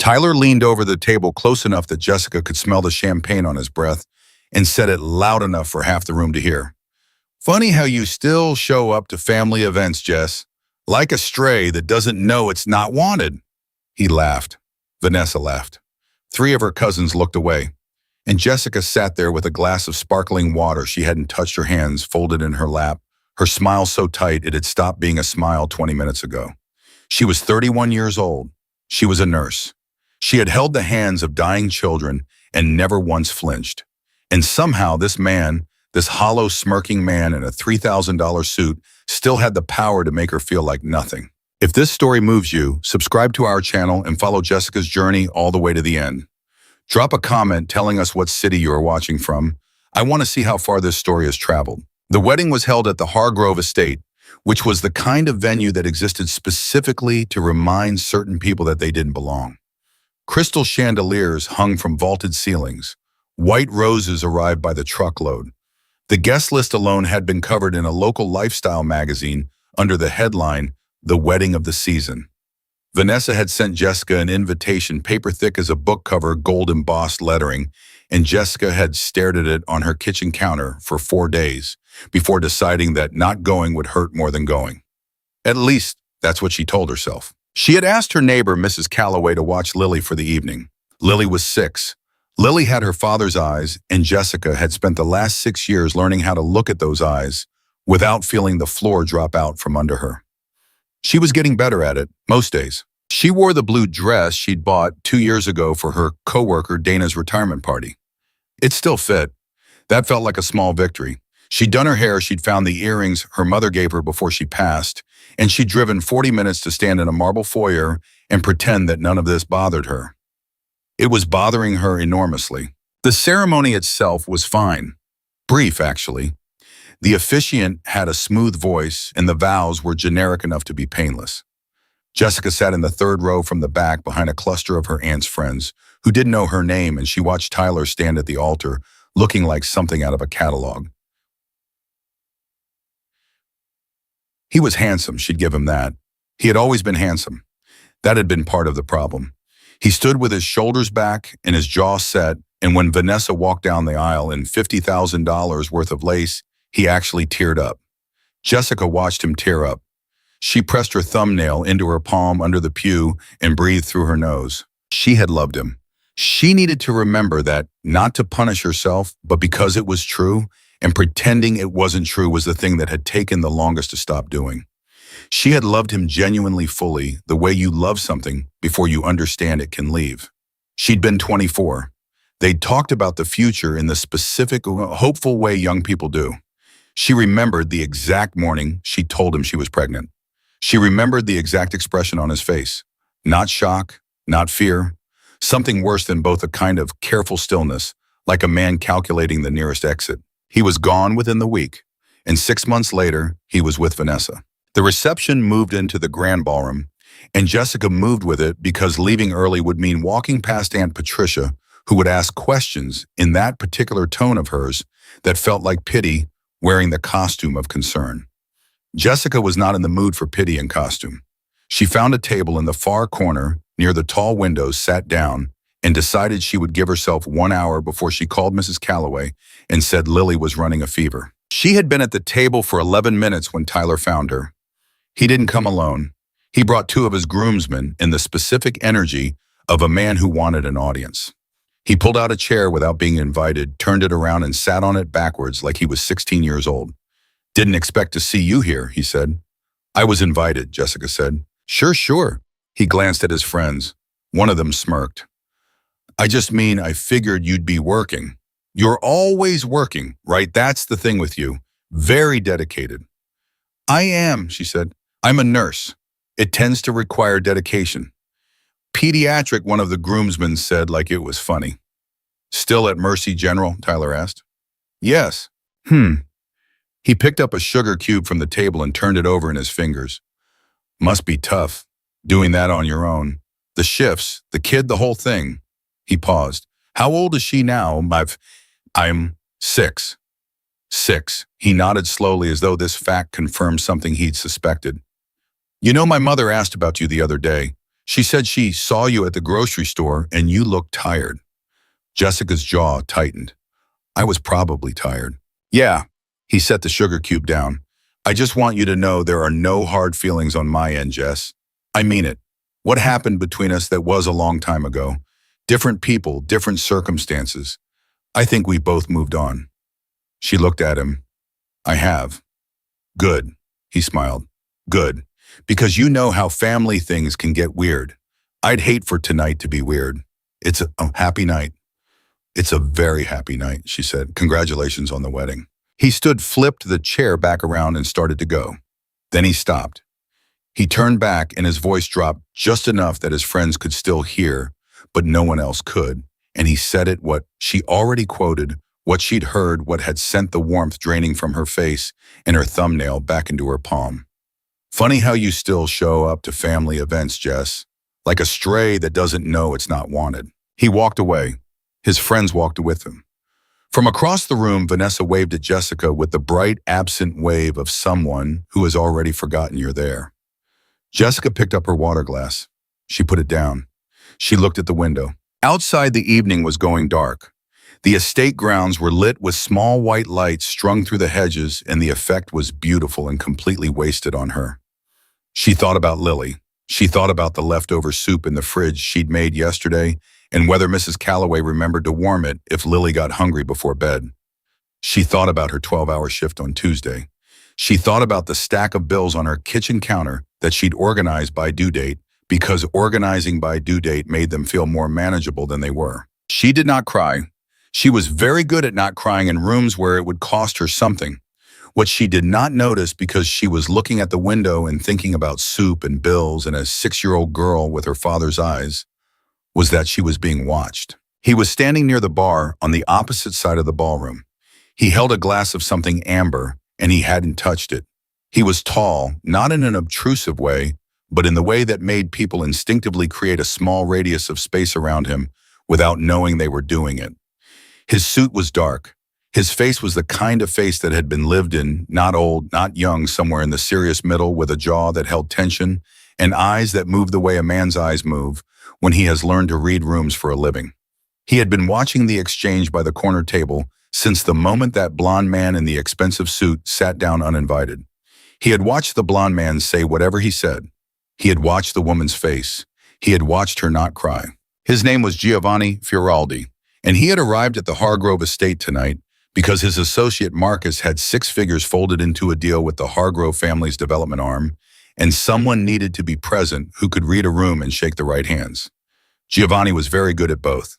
Tyler leaned over the table close enough that Jessica could smell the champagne on his breath and said it loud enough for half the room to hear. Funny how you still show up to family events, Jess. Like a stray that doesn't know it's not wanted. He laughed. Vanessa laughed. Three of her cousins looked away, and Jessica sat there with a glass of sparkling water she hadn't touched, her hands folded in her lap, her smile so tight it had stopped being a smile 20 minutes ago. She was 31 years old. She was a nurse. She had held the hands of dying children and never once flinched. And somehow this man, this hollow, smirking man in a $3,000 suit, still had the power to make her feel like nothing. If this story moves you, subscribe to our channel and follow Jessica's journey all the way to the end. Drop a comment telling us what city you are watching from. I want to see how far this story has traveled. The wedding was held at the Hargrove Estate, which was the kind of venue that existed specifically to remind certain people that they didn't belong. Crystal chandeliers hung from vaulted ceilings. White roses arrived by the truckload. The guest list alone had been covered in a local lifestyle magazine under the headline, "The Wedding of the Season." Vanessa had sent Jessica an invitation paper thick as a book cover, gold embossed lettering, and Jessica had stared at it on her kitchen counter for 4 days before deciding that not going would hurt more than going. At least, that's what she told herself. She had asked her neighbor, Mrs. Calloway, to watch Lily for the evening. Lily was 6. Lily had her father's eyes, and Jessica had spent the last 6 years learning how to look at those eyes without feeling the floor drop out from under her. She was getting better at it, most days. She wore the blue dress she'd bought 2 years ago for her coworker Dana's retirement party. It still fit. That felt like a small victory. She'd done her hair, she'd found the earrings her mother gave her before she passed, and she'd driven 40 minutes to stand in a marble foyer and pretend that none of this bothered her. It was bothering her enormously. The ceremony itself was fine. Brief, actually. The officiant had a smooth voice, and the vows were generic enough to be painless. Jessica sat in the third row from the back behind a cluster of her aunt's friends, who didn't know her name, and she watched Tyler stand at the altar, looking like something out of a catalog. He was handsome, she'd give him that. He had always been handsome. That had been part of the problem. He stood with his shoulders back and his jaw set, and when Vanessa walked down the aisle in $50,000 worth of lace, he actually teared up. Jessica watched him tear up. She pressed her thumbnail into her palm under the pew and breathed through her nose. She had loved him. She needed to remember that, not to punish herself, but because it was true, and pretending it wasn't true was the thing that had taken the longest to stop doing. She had loved him genuinely fully, the way you love something before you understand it can leave. She'd been 24. They'd talked about the future in the specific, hopeful way young people do. She remembered the exact morning she told him she was pregnant. She remembered the exact expression on his face. Not shock, not fear. Something worse than both, a kind of careful stillness, like a man calculating the nearest exit. He was gone within the week, and 6 months later, he was with Vanessa. The reception moved into the grand ballroom, and Jessica moved with it because leaving early would mean walking past Aunt Patricia, who would ask questions in that particular tone of hers that felt like pity, wearing the costume of concern. Jessica was not in the mood for pity and costume. She found a table in the far corner near the tall windows, sat down, and decided she would give herself 1 hour before she called Mrs. Calloway and said Lily was running a fever. She had been at the table for 11 minutes when Tyler found her. He didn't come alone. He brought 2 of his groomsmen in the specific energy of a man who wanted an audience. He pulled out a chair without being invited, turned it around and sat on it backwards like he was 16 years old. "Didn't expect to see you here," he said. "I was invited," Jessica said. Sure. He glanced at his friends. One of them smirked. "I just mean I figured you'd be working." "You're always working, right? That's the thing with you. Very dedicated." "I am," she said. "I'm a nurse. It tends to require dedication." "Pediatric," one of the groomsmen said like it was funny. "Still at Mercy General?" Tyler asked. "Yes." He picked up a sugar cube from the table and turned it over in his fingers. "Must be tough, doing that on your own. The shifts, the kid, the whole thing." He paused. "How old is she now?" I'm 6. 6. He nodded slowly as though this fact confirmed something he'd suspected. "You know, my mother asked about you the other day. She said she saw you at the grocery store and you looked tired. Jessica's jaw tightened. I was probably tired. Yeah, he set the sugar cube down. I just want you to know there are no hard feelings on my end, Jess. I mean it. What happened between us that was a long time ago? Different people, different circumstances. I think we both moved on. She looked at him. I have. Good. He smiled. Good. Because you know how family things can get weird. I'd hate for tonight to be weird. It's a happy night. It's a very happy night, she said. Congratulations on the wedding. He stood, flipped the chair back around and started to go. Then he stopped. He turned back and his voice dropped just enough that his friends could still hear, but no one else could. And he said it, what she already quoted, what she'd heard, what had sent the warmth draining from her face and her thumbnail back into her palm. Funny how you still show up to family events, Jess, like a stray that doesn't know it's not wanted. He walked away. His friends walked with him. From across the room, Vanessa waved at Jessica with the bright, absent wave of someone who has already forgotten you're there. Jessica picked up her water glass. She put it down. She looked at the window. Outside, the evening was going dark. The estate grounds were lit with small white lights strung through the hedges, and the effect was beautiful and completely wasted on her. She thought about Lily. She thought about the leftover soup in the fridge she'd made yesterday, and whether Mrs. Calloway remembered to warm it if Lily got hungry before bed. She thought about her 12-hour shift on Tuesday. She thought about the stack of bills on her kitchen counter that she'd organized by due date because organizing by due date made them feel more manageable than they were. She did not cry. She was very good at not crying in rooms where it would cost her something. What she did not notice because she was looking at the window and thinking about soup and bills and a 6-year-old girl with her father's eyes was that she was being watched. He was standing near the bar on the opposite side of the ballroom. He held a glass of something amber, and he hadn't touched it. He was tall, not in an obtrusive way, but in the way that made people instinctively create a small radius of space around him without knowing they were doing it. His suit was dark. His face was the kind of face that had been lived in, not old, not young, somewhere in the serious middle with a jaw that held tension and eyes that moved the way a man's eyes move when he has learned to read rooms for a living. He had been watching the exchange by the corner table since the moment that blonde man in the expensive suit sat down uninvited. He had watched the blonde man say whatever he said. He had watched the woman's face. He had watched her not cry. His name was Giovanni Fioraldi, and he had arrived at the Hargrove estate tonight because his associate Marcus had 6 figures folded into a deal with the Hargrove family's development arm, and someone needed to be present who could read a room and shake the right hands. Giovanni was very good at both.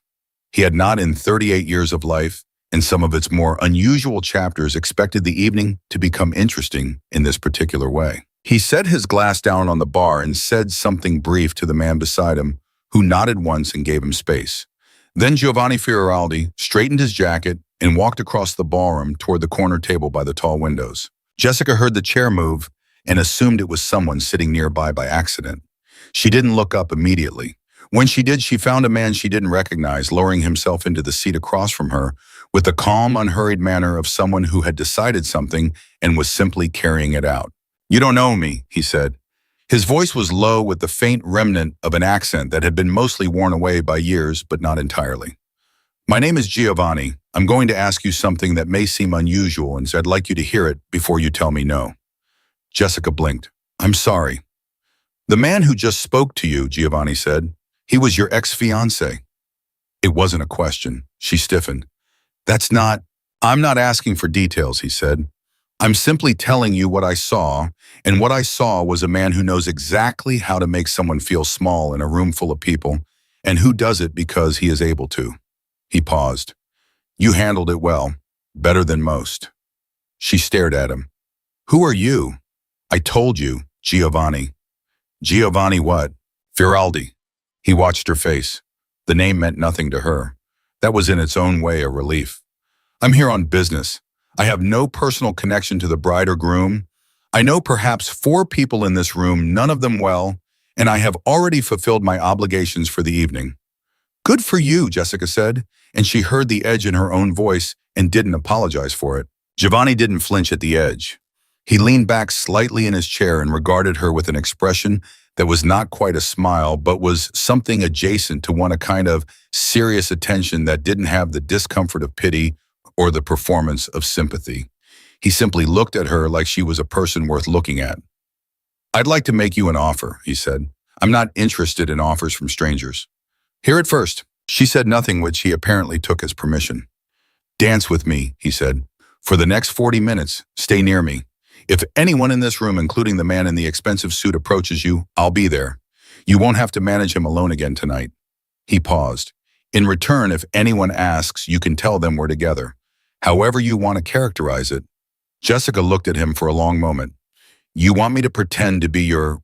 He had not in 38 years of life, and some of its more unusual chapters expected the evening to become interesting in this particular way. He set his glass down on the bar and said something brief to the man beside him, who nodded once and gave him space. Then Giovanni Fioraldi straightened his jacket and walked across the ballroom toward the corner table by the tall windows. Jessica heard the chair move and assumed it was someone sitting nearby by accident. She didn't look up immediately. When she did, she found a man she didn't recognize lowering himself into the seat across from her with the calm, unhurried manner of someone who had decided something and was simply carrying it out. "You don't know me," he said. His voice was low with the faint remnant of an accent that had been mostly worn away by years, but not entirely. "My name is Giovanni. I'm going to ask you something that may seem unusual, and so I'd like you to hear it before you tell me no." Jessica blinked. "I'm sorry." "The man who just spoke to you," Giovanni said, "he was your ex-fiancé." It wasn't a question. She stiffened. I'm not asking for details," he said. "I'm simply telling you what I saw, and what I saw was a man who knows exactly how to make someone feel small in a room full of people, and who does it because he is able to." He paused. "You handled it well, better than most." She stared at him. "Who are you?" "I told you, Giovanni." "Giovanni what?" "Fioraldi." He watched her face. The name meant nothing to her. That was in its own way a relief. "I'm here on business. I have no personal connection to the bride or groom. I know perhaps 4 people in this room, none of them well, and I have already fulfilled my obligations for the evening." "Good for you," Jessica said, and she heard the edge in her own voice and didn't apologize for it. Giovanni didn't flinch at the edge. He leaned back slightly in his chair and regarded her with an expression that was not quite a smile, but was something adjacent to one, a kind of serious attention that didn't have the discomfort of pity or the performance of sympathy. He simply looked at her like she was a person worth looking at. "I'd like to make you an offer," he said. "I'm not interested in offers from strangers." "Hear it first." She said nothing, which he apparently took as permission. "Dance with me," he said. "For the next 40 minutes, stay near me. If anyone in this room, including the man in the expensive suit, approaches you, I'll be there. You won't have to manage him alone again tonight." He paused. "In return, if anyone asks, you can tell them we're together. However you want to characterize it." Jessica looked at him for a long moment. "You want me to pretend to be your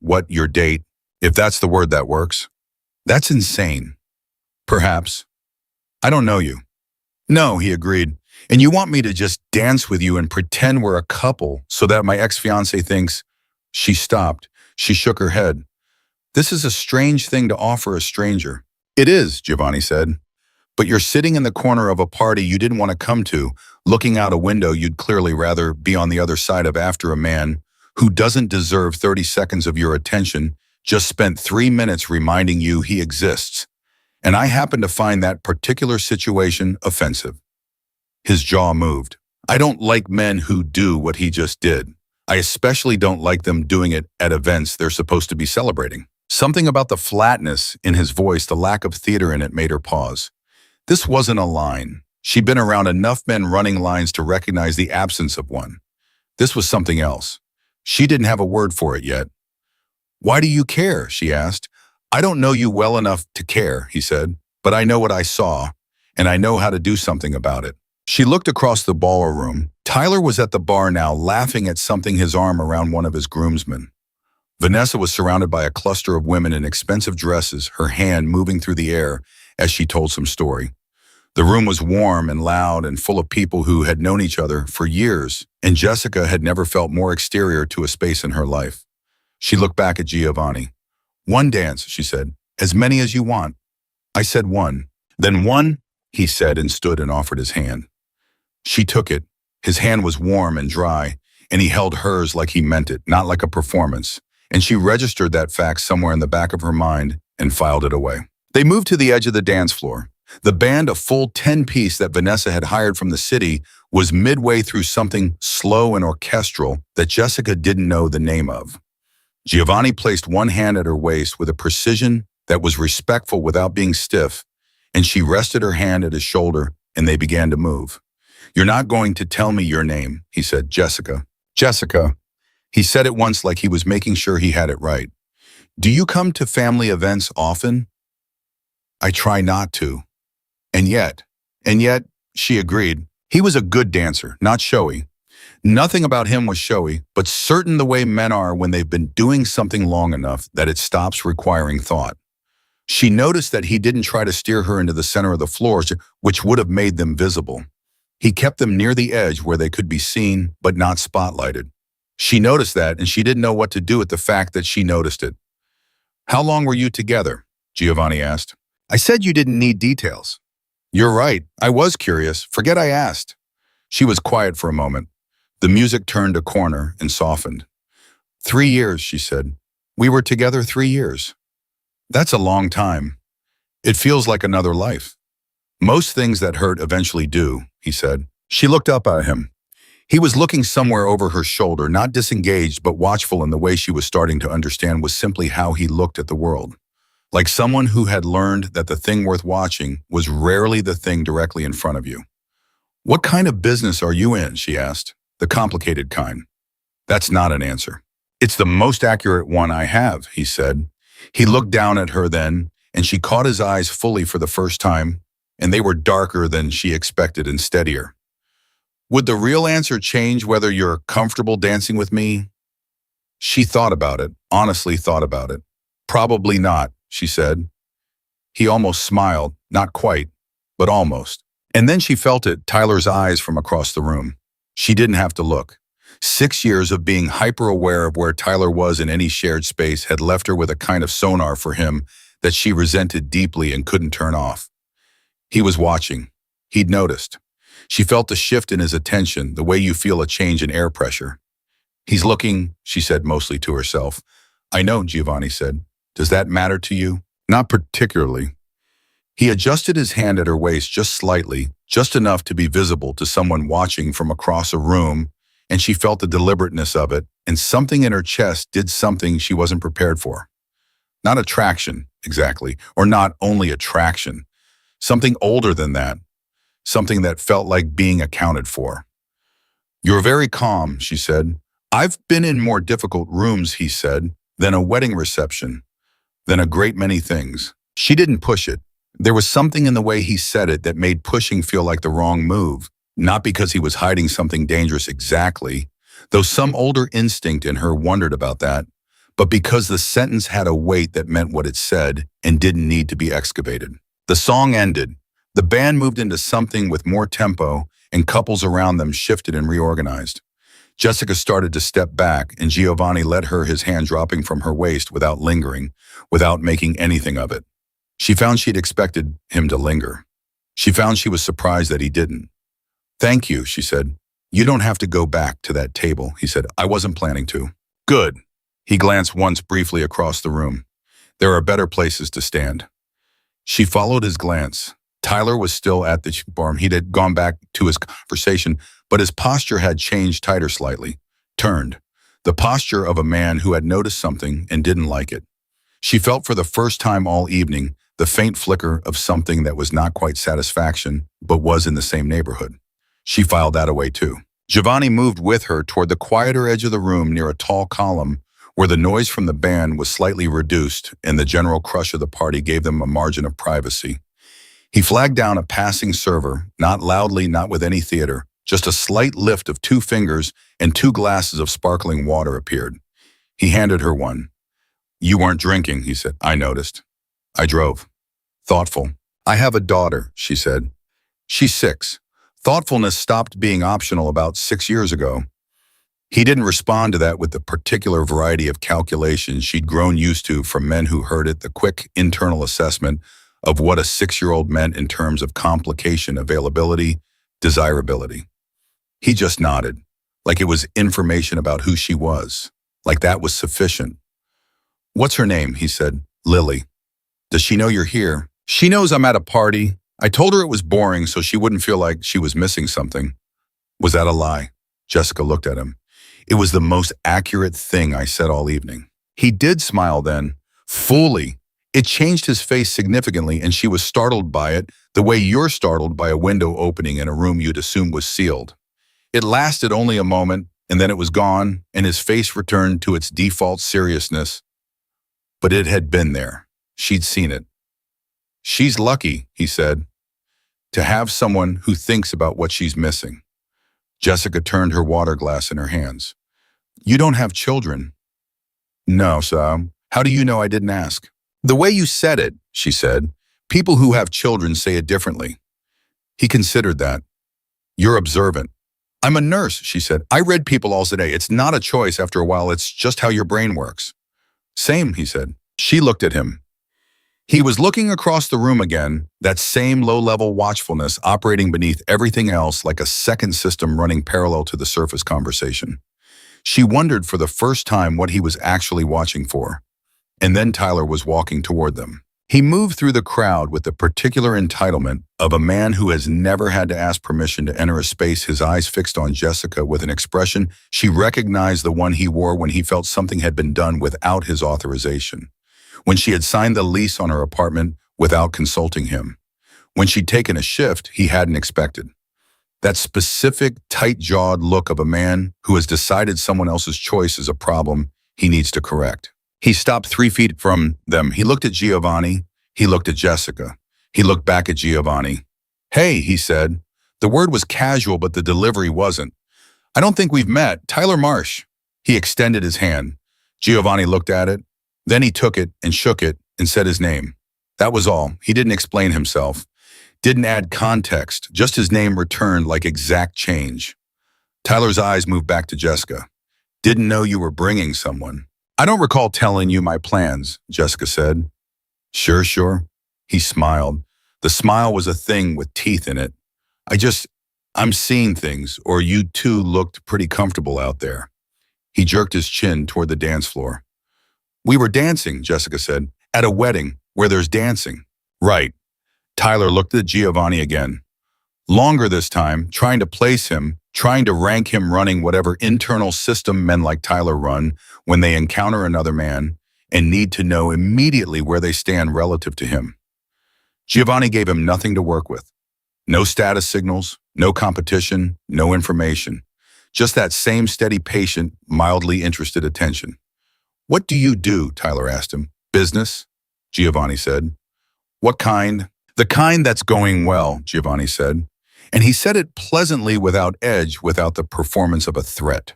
date, if that's the word that works?" "That's insane." "Perhaps. I don't know you." "No," he agreed. "And you want me to just dance with you and pretend we're a couple so that my ex-fiancé thinks—" She stopped. She shook her head. "This is a strange thing to offer a stranger." "It is," Giovanni said. "But you're sitting in the corner of a party you didn't want to come to, looking out a window you'd clearly rather be on the other side of, after a man who doesn't deserve 30 seconds of your attention just spent 3 minutes reminding you he exists. And I happen to find that particular situation offensive." His jaw moved. "I don't like men who do what he just did. I especially don't like them doing it at events they're supposed to be celebrating." Something about the flatness in his voice, the lack of theater in it, made her pause. This wasn't a line. She'd been around enough men running lines to recognize the absence of one. This was something else. She didn't have a word for it yet. "Why do you care?" she asked. "I don't know you well enough to care," he said, "but I know what I saw, and I know how to do something about it." She looked across the ballroom. Tyler was at the bar now, laughing at something, his arm around one of his groomsmen. Vanessa was surrounded by a cluster of women in expensive dresses, her hand moving through the air as she told some story. The room was warm and loud and full of people who had known each other for years, and Jessica had never felt more exterior to a space in her life. She looked back at Giovanni. "One dance," she said. "As many as you want." "I said one." "Then one," he said, and stood and offered his hand. She took it. His hand was warm and dry, and he held hers like he meant it, not like a performance. And she registered that fact somewhere in the back of her mind and filed it away. They moved to the edge of the dance floor. The band, a full 10-piece that Vanessa had hired from the city, was midway through something slow and orchestral that Jessica didn't know the name of. Giovanni placed one hand at her waist with a precision that was respectful without being stiff, and she rested her hand at his shoulder, and they began to move. "You're not going to tell me your name," he said. "Jessica." "Jessica." He said it once like he was making sure he had it right. "Do you come to family events often?" "I try not to." And yet, she agreed. He was a good dancer, not showy. Nothing about him was showy, but certain the way men are when they've been doing something long enough that it stops requiring thought. She noticed that he didn't try to steer her into the center of the floor, which would have made them visible. He kept them near the edge where they could be seen but not spotlighted. She noticed that, and she didn't know what to do with the fact that she noticed it. "How long were you together?" Giovanni asked. "I said you didn't need details." "You're right. I was curious. Forget I asked." She was quiet for a moment. The music turned a corner and softened. 3 years, she said. "We were together 3 years. That's a long time. It feels like another life." "Most things that hurt eventually do," he said. She looked up at him. He was looking somewhere over her shoulder, not disengaged but watchful in the way she was starting to understand was simply how he looked at the world. Like someone who had learned that the thing worth watching was rarely the thing directly in front of you. "What kind of business are you in?" she asked. "The complicated kind." "That's not an answer." "It's the most accurate one I have," he said. He looked down at her then, and she caught his eyes fully for the first time, and they were darker than she expected and steadier. "Would the real answer change whether you're comfortable dancing with me?" She thought about it, honestly thought about it. "Probably not," she said. He almost smiled, not quite, but almost. And then she felt it, Tyler's eyes from across the room. She didn't have to look. 6 years of being hyper-aware of where Tyler was in any shared space had left her with a kind of sonar for him that she resented deeply and couldn't turn off. He was watching. He'd noticed. She felt the shift in his attention, the way you feel a change in air pressure. "He's looking," she said mostly to herself. I know, Giovanni said. Does that matter to you? Not particularly. He adjusted his hand at her waist just slightly, just enough to be visible to someone watching from across a room, and she felt the deliberateness of it, and something in her chest did something she wasn't prepared for. Not attraction, exactly, or not only attraction. Something older than that. Something that felt like being accounted for. You're very calm, she said. I've been in more difficult rooms, he said, than a wedding reception, than a great many things. She didn't push it. There was something in the way he said it that made pushing feel like the wrong move, not because he was hiding something dangerous exactly, though some older instinct in her wondered about that, but because the sentence had a weight that meant what it said and didn't need to be excavated. The song ended. The band moved into something with more tempo, and couples around them shifted and reorganized. Jessica started to step back, and Giovanni let her, his hand dropping from her waist without lingering, without making anything of it. She found she'd expected him to linger. She found she was surprised that he didn't. Thank you, she said. You don't have to go back to that table, he said. I wasn't planning to. Good. He glanced once briefly across the room. There are better places to stand. She followed his glance. Tyler was still at the bar. He had gone back to his conversation, but his posture had changed tighter slightly, turned. The posture of a man who had noticed something and didn't like it. She felt for the first time all evening the faint flicker of something that was not quite satisfaction, but was in the same neighborhood. She filed that away too. Giovanni moved with her toward the quieter edge of the room near a tall column where the noise from the band was slightly reduced and the general crush of the party gave them a margin of privacy. He flagged down a passing server, not loudly, not with any theater. Just a slight lift of 2 fingers and 2 glasses of sparkling water appeared. He handed her one. You weren't drinking, he said. I noticed. I drove. Thoughtful. I have a daughter, she said. She's 6. Thoughtfulness stopped being optional about 6 years ago. He didn't respond to that with the particular variety of calculations she'd grown used to from men who heard it, the quick internal assessment of what a 6-year-old meant in terms of complication, availability, desirability. He just nodded, like it was information about who she was, like that was sufficient. What's her name? He said. Lily. Does she know you're here? She knows I'm at a party. I told her it was boring so she wouldn't feel like she was missing something. Was that a lie? Jessica looked at him. It was the most accurate thing I said all evening. He did smile then, fully. It changed his face significantly, and she was startled by it, the way you're startled by a window opening in a room you'd assume was sealed. It lasted only a moment, and then it was gone, and his face returned to its default seriousness. But it had been there. She'd seen it. She's lucky, he said, to have someone who thinks about what she's missing. Jessica turned her water glass in her hands. You don't have children. No, so how do you know I didn't ask? The way you said it, she said. People who have children say it differently. He considered that. You're observant. I'm a nurse, she said. I read people all day. It's not a choice after a while. It's just how your brain works. Same, he said. She looked at him. He was looking across the room again, that same low-level watchfulness operating beneath everything else like a second system running parallel to the surface conversation. She wondered for the first time what he was actually watching for. And then Tyler was walking toward them. He moved through the crowd with the particular entitlement of a man who has never had to ask permission to enter a space, his eyes fixed on Jessica with an expression she recognized, the one he wore when he felt something had been done without his authorization. When she had signed the lease on her apartment without consulting him. When she'd taken a shift he hadn't expected. That specific, tight-jawed look of a man who has decided someone else's choice is a problem he needs to correct. He stopped 3 feet from them. He looked at Giovanni. He looked at Jessica. He looked back at Giovanni. Hey, he said. The word was casual, but the delivery wasn't. I don't think we've met. Tyler Marsh. He extended his hand. Giovanni looked at it. Then he took it and shook it and said his name. That was all. He didn't explain himself. Didn't add context. Just his name returned like exact change. Tyler's eyes moved back to Jessica. Didn't know you were bringing someone. I don't recall telling you my plans, Jessica said. Sure. He smiled. The smile was a thing with teeth in it. I'm seeing things, or you two looked pretty comfortable out there. He jerked his chin toward the dance floor. We were dancing, Jessica said, at a wedding where there's dancing. Right. Tyler looked at Giovanni again. Longer this time, trying to place him, trying to rank him running whatever internal system men like Tyler run when they encounter another man and need to know immediately where they stand relative to him. Giovanni gave him nothing to work with. No status signals, no competition, no information. Just that same steady, patient, mildly interested attention. What do you do? Tyler asked him. Business, Giovanni said. What kind? The kind that's going well, Giovanni said. And he said it pleasantly without edge, without the performance of a threat.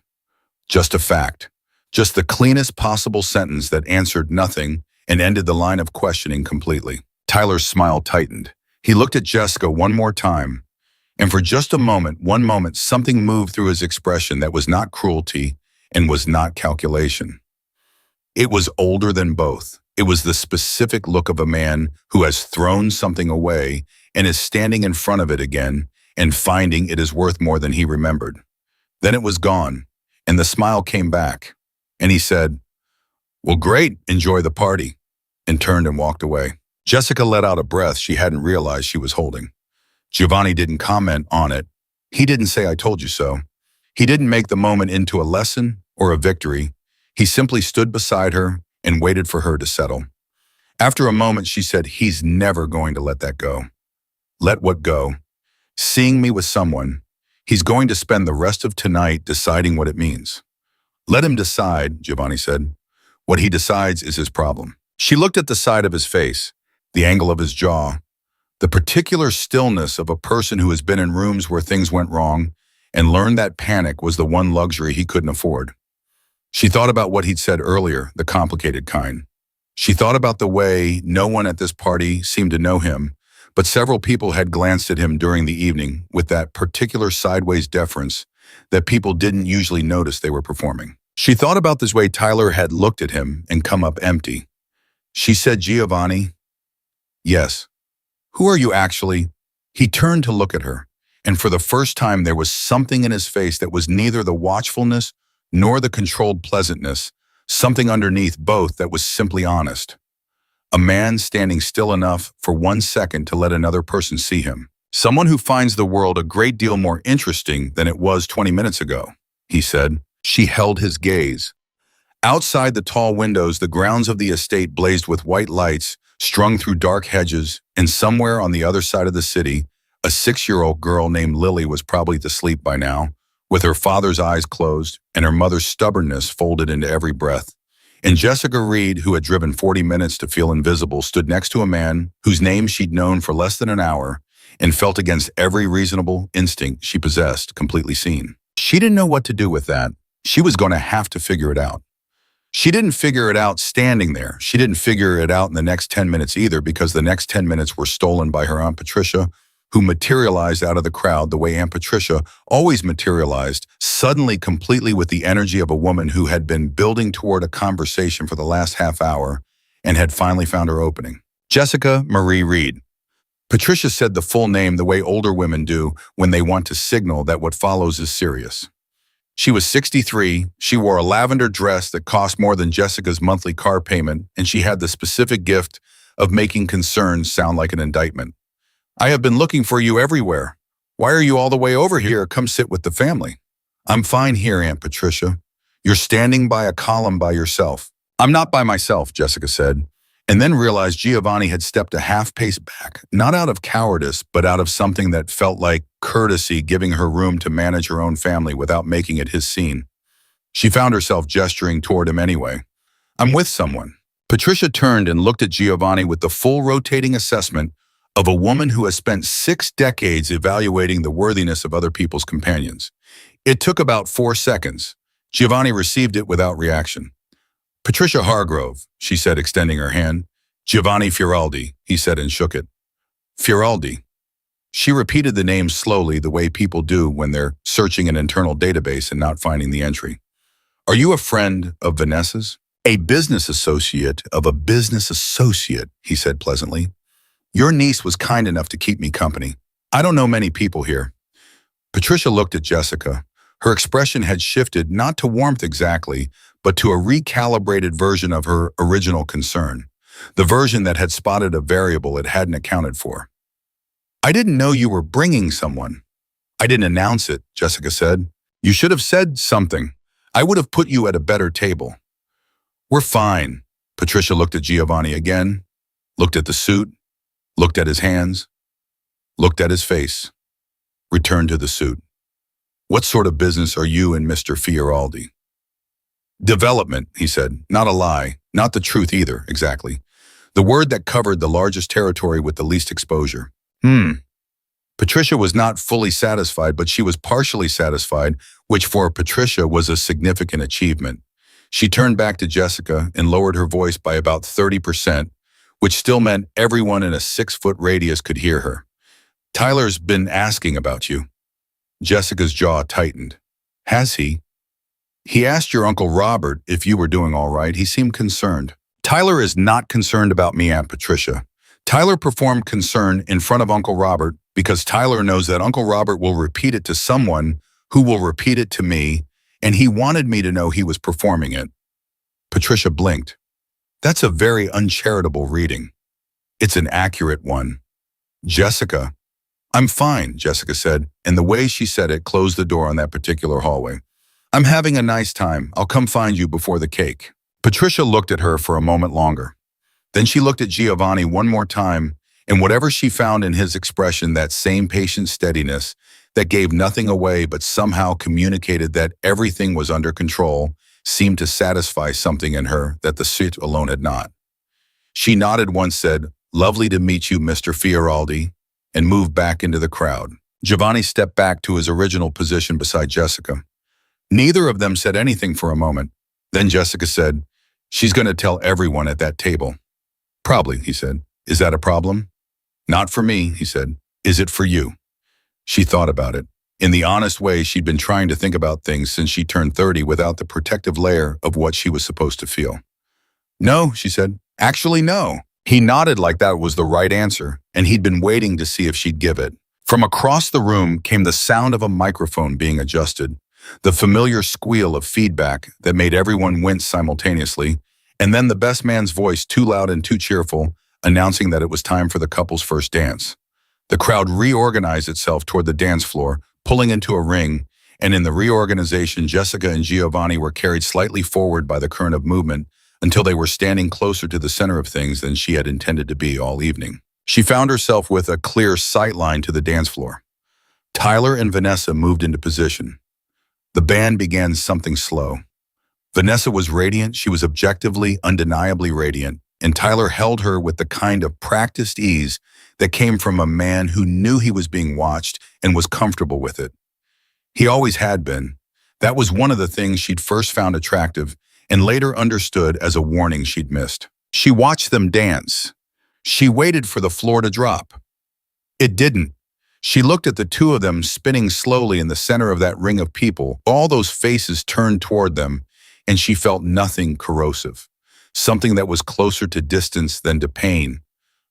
Just a fact. Just the cleanest possible sentence that answered nothing and ended the line of questioning completely. Tyler's smile tightened. He looked at Jessica one more time, and for just a moment, one moment, something moved through his expression that was not cruelty and was not calculation. It was older than both. It was the specific look of a man who has thrown something away and is standing in front of it again and finding it is worth more than he remembered. Then it was gone, and the smile came back, and he said, "Well, great, enjoy the party," and turned and walked away. Jessica let out a breath she hadn't realized she was holding. Giovanni didn't comment on it. He didn't say, "I told you so." He didn't make the moment into a lesson or a victory. He simply stood beside her and waited for her to settle. After a moment, she said, "He's never going to let that go." Let what go? Seeing me with someone. He's going to spend the rest of tonight deciding what it means. Let him decide, Giovanni said. What he decides is his problem. She looked at the side of his face, the angle of his jaw, the particular stillness of a person who has been in rooms where things went wrong and learned that panic was the one luxury he couldn't afford. She thought about what he'd said earlier, the complicated kind. She thought about the way no one at this party seemed to know him, but several people had glanced at him during the evening with that particular sideways deference that people didn't usually notice they were performing. She thought about this way Tyler had looked at him and come up empty. She said, "Giovanni." "Yes." "Who are you actually?" He turned to look at her, and for the first time there was something in his face that was neither the watchfulness nor the controlled pleasantness, something underneath both that was simply honest. A man standing still enough for 1 second to let another person see him. Someone who finds the world a great deal more interesting than it was 20 minutes ago, he said. She held his gaze. Outside the tall windows, the grounds of the estate blazed with white lights strung through dark hedges, and somewhere on the other side of the city, a 6-year-old girl named Lily was probably asleep by now, with her father's eyes closed and her mother's stubbornness folded into every breath. And Jessica Reed, who had driven 40 minutes to feel invisible, stood next to a man whose name she'd known for less than an hour and felt against every reasonable instinct she possessed, completely seen. She didn't know what to do with that. She was going to have to figure it out. She didn't figure it out standing there. She didn't figure it out in the next 10 minutes either, because the next 10 minutes were stolen by her Aunt Patricia, who materialized out of the crowd the way Aunt Patricia always materialized, suddenly completely with the energy of a woman who had been building toward a conversation for the last half hour and had finally found her opening. Jessica Marie Reed. Patricia said the full name the way older women do when they want to signal that what follows is serious. She was 63, she wore a lavender dress that cost more than Jessica's monthly car payment, and she had the specific gift of making concerns sound like an indictment. "I have been looking for you everywhere. Why are you all the way over here? Come sit with the family." "I'm fine here, Aunt Patricia. You're standing by a column by yourself." "I'm not by myself," Jessica said, and then realized Giovanni had stepped a half pace back, not out of cowardice, but out of something that felt like courtesy, giving her room to manage her own family without making it his scene. She found herself gesturing toward him anyway. "I'm with someone." Patricia turned and looked at Giovanni with the full rotating assessment of a woman who has spent 6 decades evaluating the worthiness of other people's companions. It took about 4 seconds. Giovanni received it without reaction. "Patricia Hargrove," she said, extending her hand. "Giovanni Fioraldi," he said and shook it. "Fioraldi." She repeated the name slowly, the way people do when they're searching an internal database and not finding the entry. "Are you a friend of Vanessa's?" "A business associate of a business associate," he said pleasantly. "Your niece was kind enough to keep me company. I don't know many people here." Patricia looked at Jessica. Her expression had shifted, not to warmth exactly, but to a recalibrated version of her original concern, the version that had spotted a variable it hadn't accounted for. "I didn't know you were bringing someone." "I didn't announce it," Jessica said. "You should have said something. I would have put you at a better table." "We're fine." Patricia looked at Giovanni again, looked at the suit, looked at his hands, looked at his face, returned to the suit. "What sort of business are you and Mr. Fioraldi?" "Development," he said. "Not a lie, not the truth either, exactly. The word that covered the largest territory with the least exposure." Patricia was not fully satisfied, but she was partially satisfied, which for Patricia was a significant achievement. She turned back to Jessica and lowered her voice by about 30%, which still meant everyone in a 6-foot radius could hear her. "Tyler's been asking about you." Jessica's jaw tightened. "Has he?" "He asked your Uncle Robert if you were doing all right. He seemed concerned." "Tyler is not concerned about me, Aunt Patricia. Tyler performed concern in front of Uncle Robert because Tyler knows that Uncle Robert will repeat it to someone who will repeat it to me, and he wanted me to know he was performing it." Patricia blinked. "That's a very uncharitable reading." "It's an accurate one." "Jessica." "I'm fine," Jessica said, and the way she said it closed the door on that particular hallway. "I'm having a nice time. I'll come find you before the cake." Patricia looked at her for a moment longer. Then she looked at Giovanni one more time, and whatever she found in his expression, that same patient steadiness that gave nothing away but somehow communicated that everything was under control, seemed to satisfy something in her that the suit alone had not. She nodded once, said, "Lovely to meet you, Mr. Fioraldi," and moved back into the crowd. Giovanni stepped back to his original position beside Jessica. Neither of them said anything for a moment. Then Jessica said, "She's going to tell everyone at that table." "Probably," he said. "Is that a problem?" "Not for me," he said. "Is it for you?" She thought about it. In the honest way she'd been trying to think about things since she turned 30 without the protective layer of what she was supposed to feel. "No," she said. "Actually, no." He nodded like that was the right answer, and he'd been waiting to see if she'd give it. From across the room came the sound of a microphone being adjusted, the familiar squeal of feedback that made everyone wince simultaneously, and then the best man's voice, too loud and too cheerful, announcing that it was time for the couple's first dance. The crowd reorganized itself toward the dance floor, pulling into a ring, and in the reorganization, Jessica and Giovanni were carried slightly forward by the current of movement until they were standing closer to the center of things than she had intended to be all evening. She found herself with a clear sight line to the dance floor. Tyler and Vanessa moved into position. The band began something slow. Vanessa was radiant, she was objectively, undeniably radiant, and Tyler held her with the kind of practiced ease that came from a man who knew he was being watched and was comfortable with it. He always had been. That was one of the things she'd first found attractive and later understood as a warning she'd missed. She watched them dance. She waited for the floor to drop. It didn't. She looked at the two of them spinning slowly in the center of that ring of people, all those faces turned toward them, and she felt nothing corrosive, something that was closer to distance than to pain,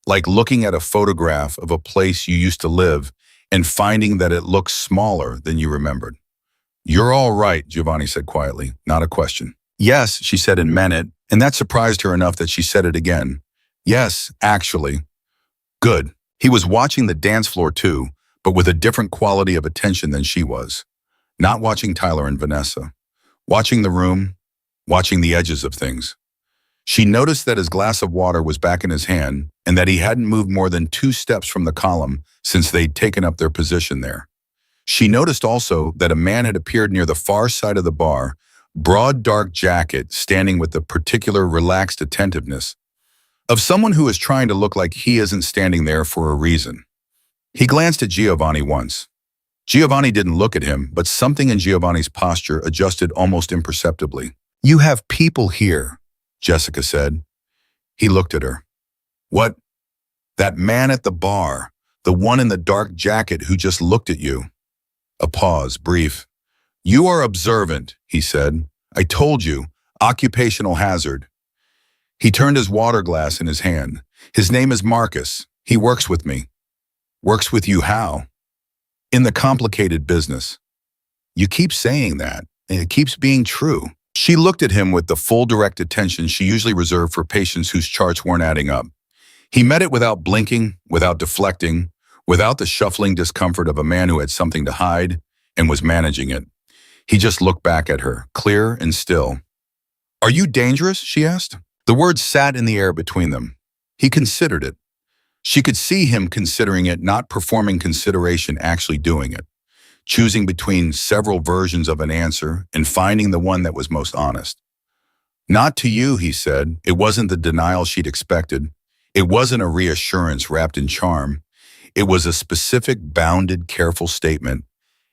like looking at a photograph of a place you used to live and finding that it looked smaller than you remembered. "You're all right," Giovanni said quietly, not a question. "Yes," she said and meant it, and that surprised her enough that she said it again. "Yes, actually." Good. He was watching the dance floor too, but with a different quality of attention than she was. Not watching Tyler and Vanessa. Watching the room, watching the edges of things. She noticed that his glass of water was back in his hand and that he hadn't moved more than 2 steps from the column since they'd taken up their position there. She noticed also that a man had appeared near the far side of the bar, broad dark jacket, standing with the particular relaxed attentiveness of someone who is trying to look like he isn't standing there for a reason. He glanced at Giovanni once. Giovanni didn't look at him, but something in Giovanni's posture adjusted almost imperceptibly. "You have people here," Jessica said. He looked at her. "What?" "That man at the bar, the one in the dark jacket who just looked at you." A pause, brief. "You are observant," he said. "I told you, occupational hazard." He turned his water glass in his hand. "His name is Marcus. He works with me." "Works with you how?" "In the complicated business." "You keep saying that, and it keeps being true." She looked at him with the full direct attention she usually reserved for patients whose charts weren't adding up. He met it without blinking, without deflecting, without the shuffling discomfort of a man who had something to hide and was managing it. He just looked back at her, clear and still. "Are you dangerous?" she asked. The words sat in the air between them. He considered it. She could see him considering it, not performing consideration, actually doing it, choosing between several versions of an answer and finding the one that was most honest. "Not to you," he said. It wasn't the denial she'd expected. It wasn't a reassurance wrapped in charm. It was a specific, bounded, careful statement,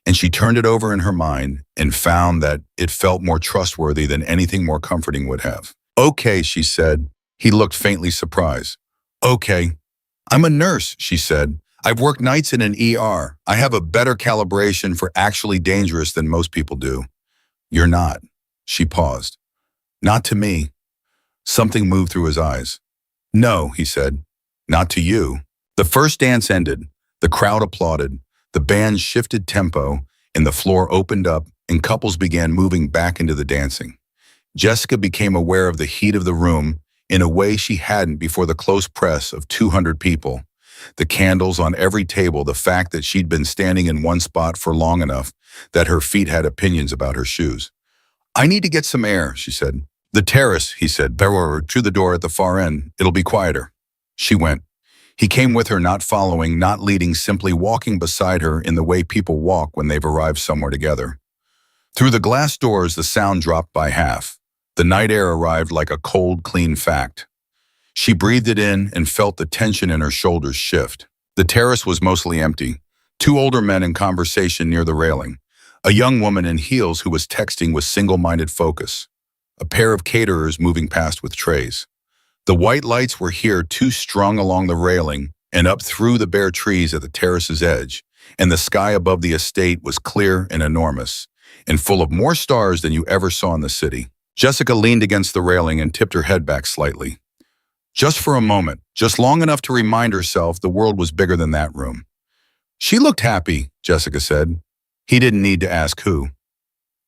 and she turned it over in her mind and found that it felt more trustworthy than anything more comforting would have. "Okay," she said. He looked faintly surprised. "Okay. I'm a nurse," she said. "I've worked nights in an ER. I have a better calibration for actually dangerous than most people do." "You're not." She paused. "Not to me." Something moved through his eyes. "No," he said. "Not to you." The first dance ended. The crowd applauded. The band shifted tempo, and the floor opened up, and couples began moving back into the dancing. Jessica became aware of the heat of the room in a way she hadn't before the close press of 200 people. The candles on every table, the fact that she'd been standing in one spot for long enough that her feet had opinions about her shoes. "I need to get some air," she said. "The terrace," he said. "Through the door at the far end. It'll be quieter." She went. He came with her, not following, not leading, simply walking beside her in the way people walk when they've arrived somewhere together. Through the glass doors, the sound dropped by half. The night air arrived like a cold, clean fact. She breathed it in and felt the tension in her shoulders shift. The terrace was mostly empty. Two older men in conversation near the railing. A young woman in heels who was texting with single-minded focus. A pair of caterers moving past with trays. The white lights were here, too, strung along the railing and up through the bare trees at the terrace's edge, and the sky above the estate was clear and enormous, and full of more stars than you ever saw in the city. Jessica leaned against the railing and tipped her head back slightly. Just for a moment, just long enough to remind herself the world was bigger than that room. "She looked happy," Jessica said. He didn't need to ask who.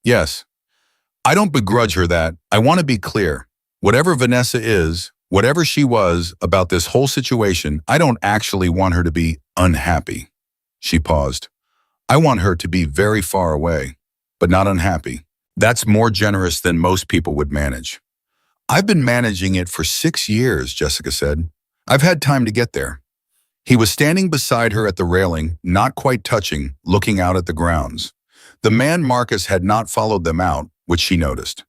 "Yes. I don't begrudge her that. I want to be clear. Whatever Vanessa is, whatever she was about this whole situation, I don't actually want her to be unhappy." She paused. "I want her to be very far away, but not unhappy. That's more generous than most people would manage." "I've been managing it for 6 years," Jessica said. "I've had time to get there." He was standing beside her at the railing, not quite touching, looking out at the grounds. The man Marcus had not followed them out, which she noticed.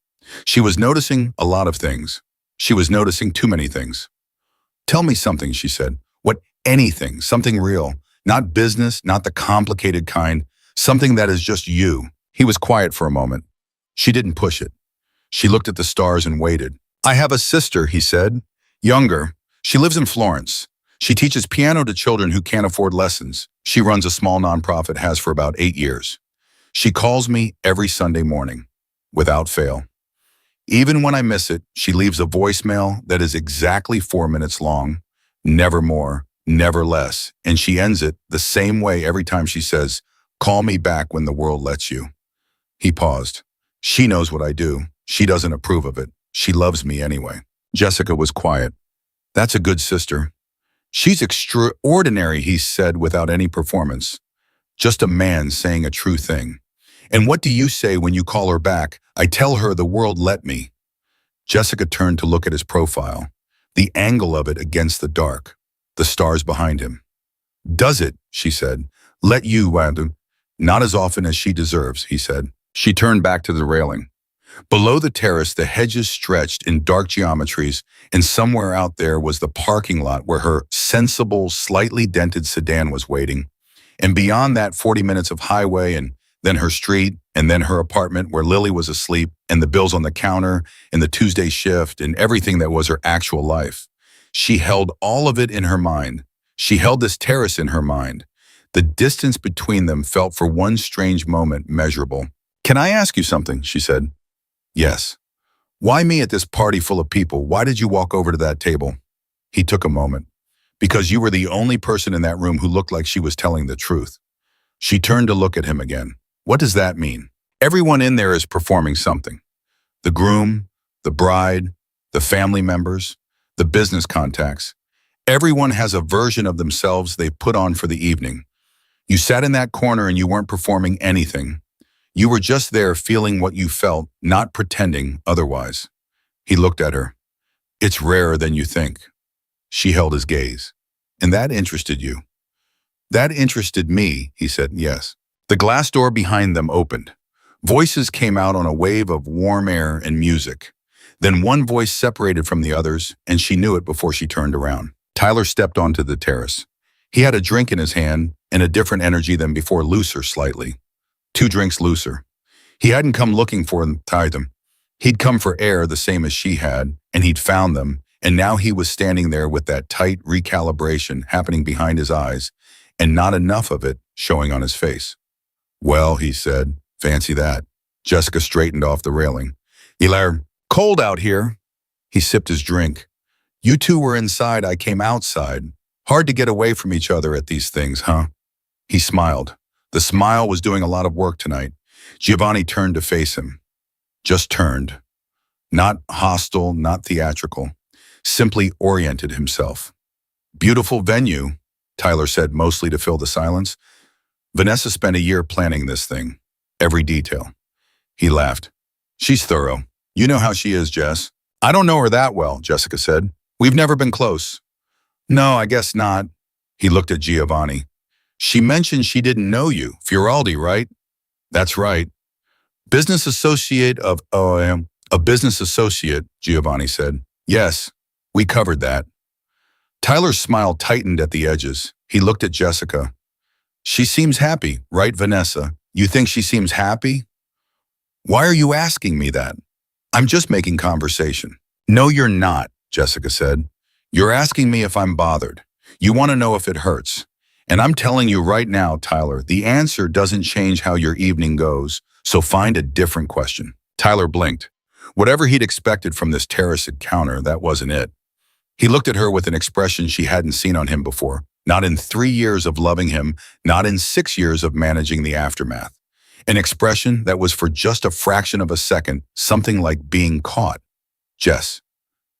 She was noticing a lot of things. She was noticing too many things. "Tell me something," she said. "What? Anything, something real. Not business, not the complicated kind. Something that is just you." He was quiet for a moment. She didn't push it. She looked at the stars and waited. "I have a sister," he said. "Younger. She lives in Florence. She teaches piano to children who can't afford lessons. She runs a small nonprofit, has for about 8 years. She calls me every Sunday morning, without fail. Even when I miss it, she leaves a voicemail that is exactly 4 minutes long, never more, never less, and she ends it the same way every time. She says, 'Call me back when the world lets you.'" He paused. "She knows what I do. She doesn't approve of it. She loves me anyway." Jessica was quiet. "That's a good sister." "She's extraordinary," he said without any performance. "Just a man saying a true thing." "And what do you say when you call her back?" "I tell her the world let me." Jessica turned to look at his profile, the angle of it against the dark, the stars behind him. "Does it?" she said. "Let you, Wadu?" "Not as often as she deserves," he said. She turned back to the railing. Below the terrace, the hedges stretched in dark geometries, and somewhere out there was the parking lot where her sensible, slightly dented sedan was waiting. And beyond that, 40 minutes of highway, and then her street, and then her apartment where Lily was asleep, and the bills on the counter, and the Tuesday shift, and everything that was her actual life. She held all of it in her mind. She held this terrace in her mind. The distance between them felt for one strange moment measurable. "Can I ask you something?" she said. "Yes." "Why me at this party full of people? Why did you walk over to that table?" He took a moment. "Because you were the only person in that room who looked like she was telling the truth." She turned to look at him again. "What does that mean?" "Everyone in there is performing something. The groom, the bride, the family members, the business contacts. Everyone has a version of themselves they put on for the evening. You sat in that corner and you weren't performing anything. You were just there feeling what you felt, not pretending otherwise. He looked at her. It's rarer than you think. She held his gaze. And that interested you? That interested me, he said, yes. The glass door behind them opened. Voices came out on a wave of warm air and music. Then one voice separated from the others, and she knew it before she turned around. Tyler stepped onto the terrace. He had a drink in his hand and a different energy than before, looser slightly. 2 drinks looser. He hadn't come looking for them, tied them. He'd come for air the same as she had, and he'd found them, and now he was standing there with that tight recalibration happening behind his eyes, and not enough of it showing on his face. Well, he said, fancy that. Jessica straightened off the railing. Hilaire, cold out here. He sipped his drink. You two were inside, I came outside. Hard to get away from each other at these things, huh? He smiled. The smile was doing a lot of work tonight. Giovanni turned to face him. Just turned. Not hostile, not theatrical. Simply oriented himself. Beautiful venue, Tyler said, mostly to fill the silence. Vanessa spent a year planning this thing. Every detail. He laughed. She's thorough. You know how she is, Jess. I don't know her that well, Jessica said. We've never been close. No, I guess not. He looked at Giovanni. She mentioned she didn't know you. Fioraldi, right? That's right. Business associate of OM. A business associate, Giovanni said. Yes, we covered that. Tyler's smile tightened at the edges. He looked at Jessica. She seems happy, right, Vanessa? You think she seems happy? Why are you asking me that? I'm just making conversation. No, you're not, Jessica said. You're asking me if I'm bothered. You want to know if it hurts. And I'm telling you right now, Tyler, the answer doesn't change how your evening goes, so find a different question. Tyler blinked. Whatever he'd expected from this terrace encounter, that wasn't it. He looked at her with an expression she hadn't seen on him before. Not in 3 years of loving him, not in 6 years of managing the aftermath. An expression that was for just a fraction of a second, something like being caught. Jess,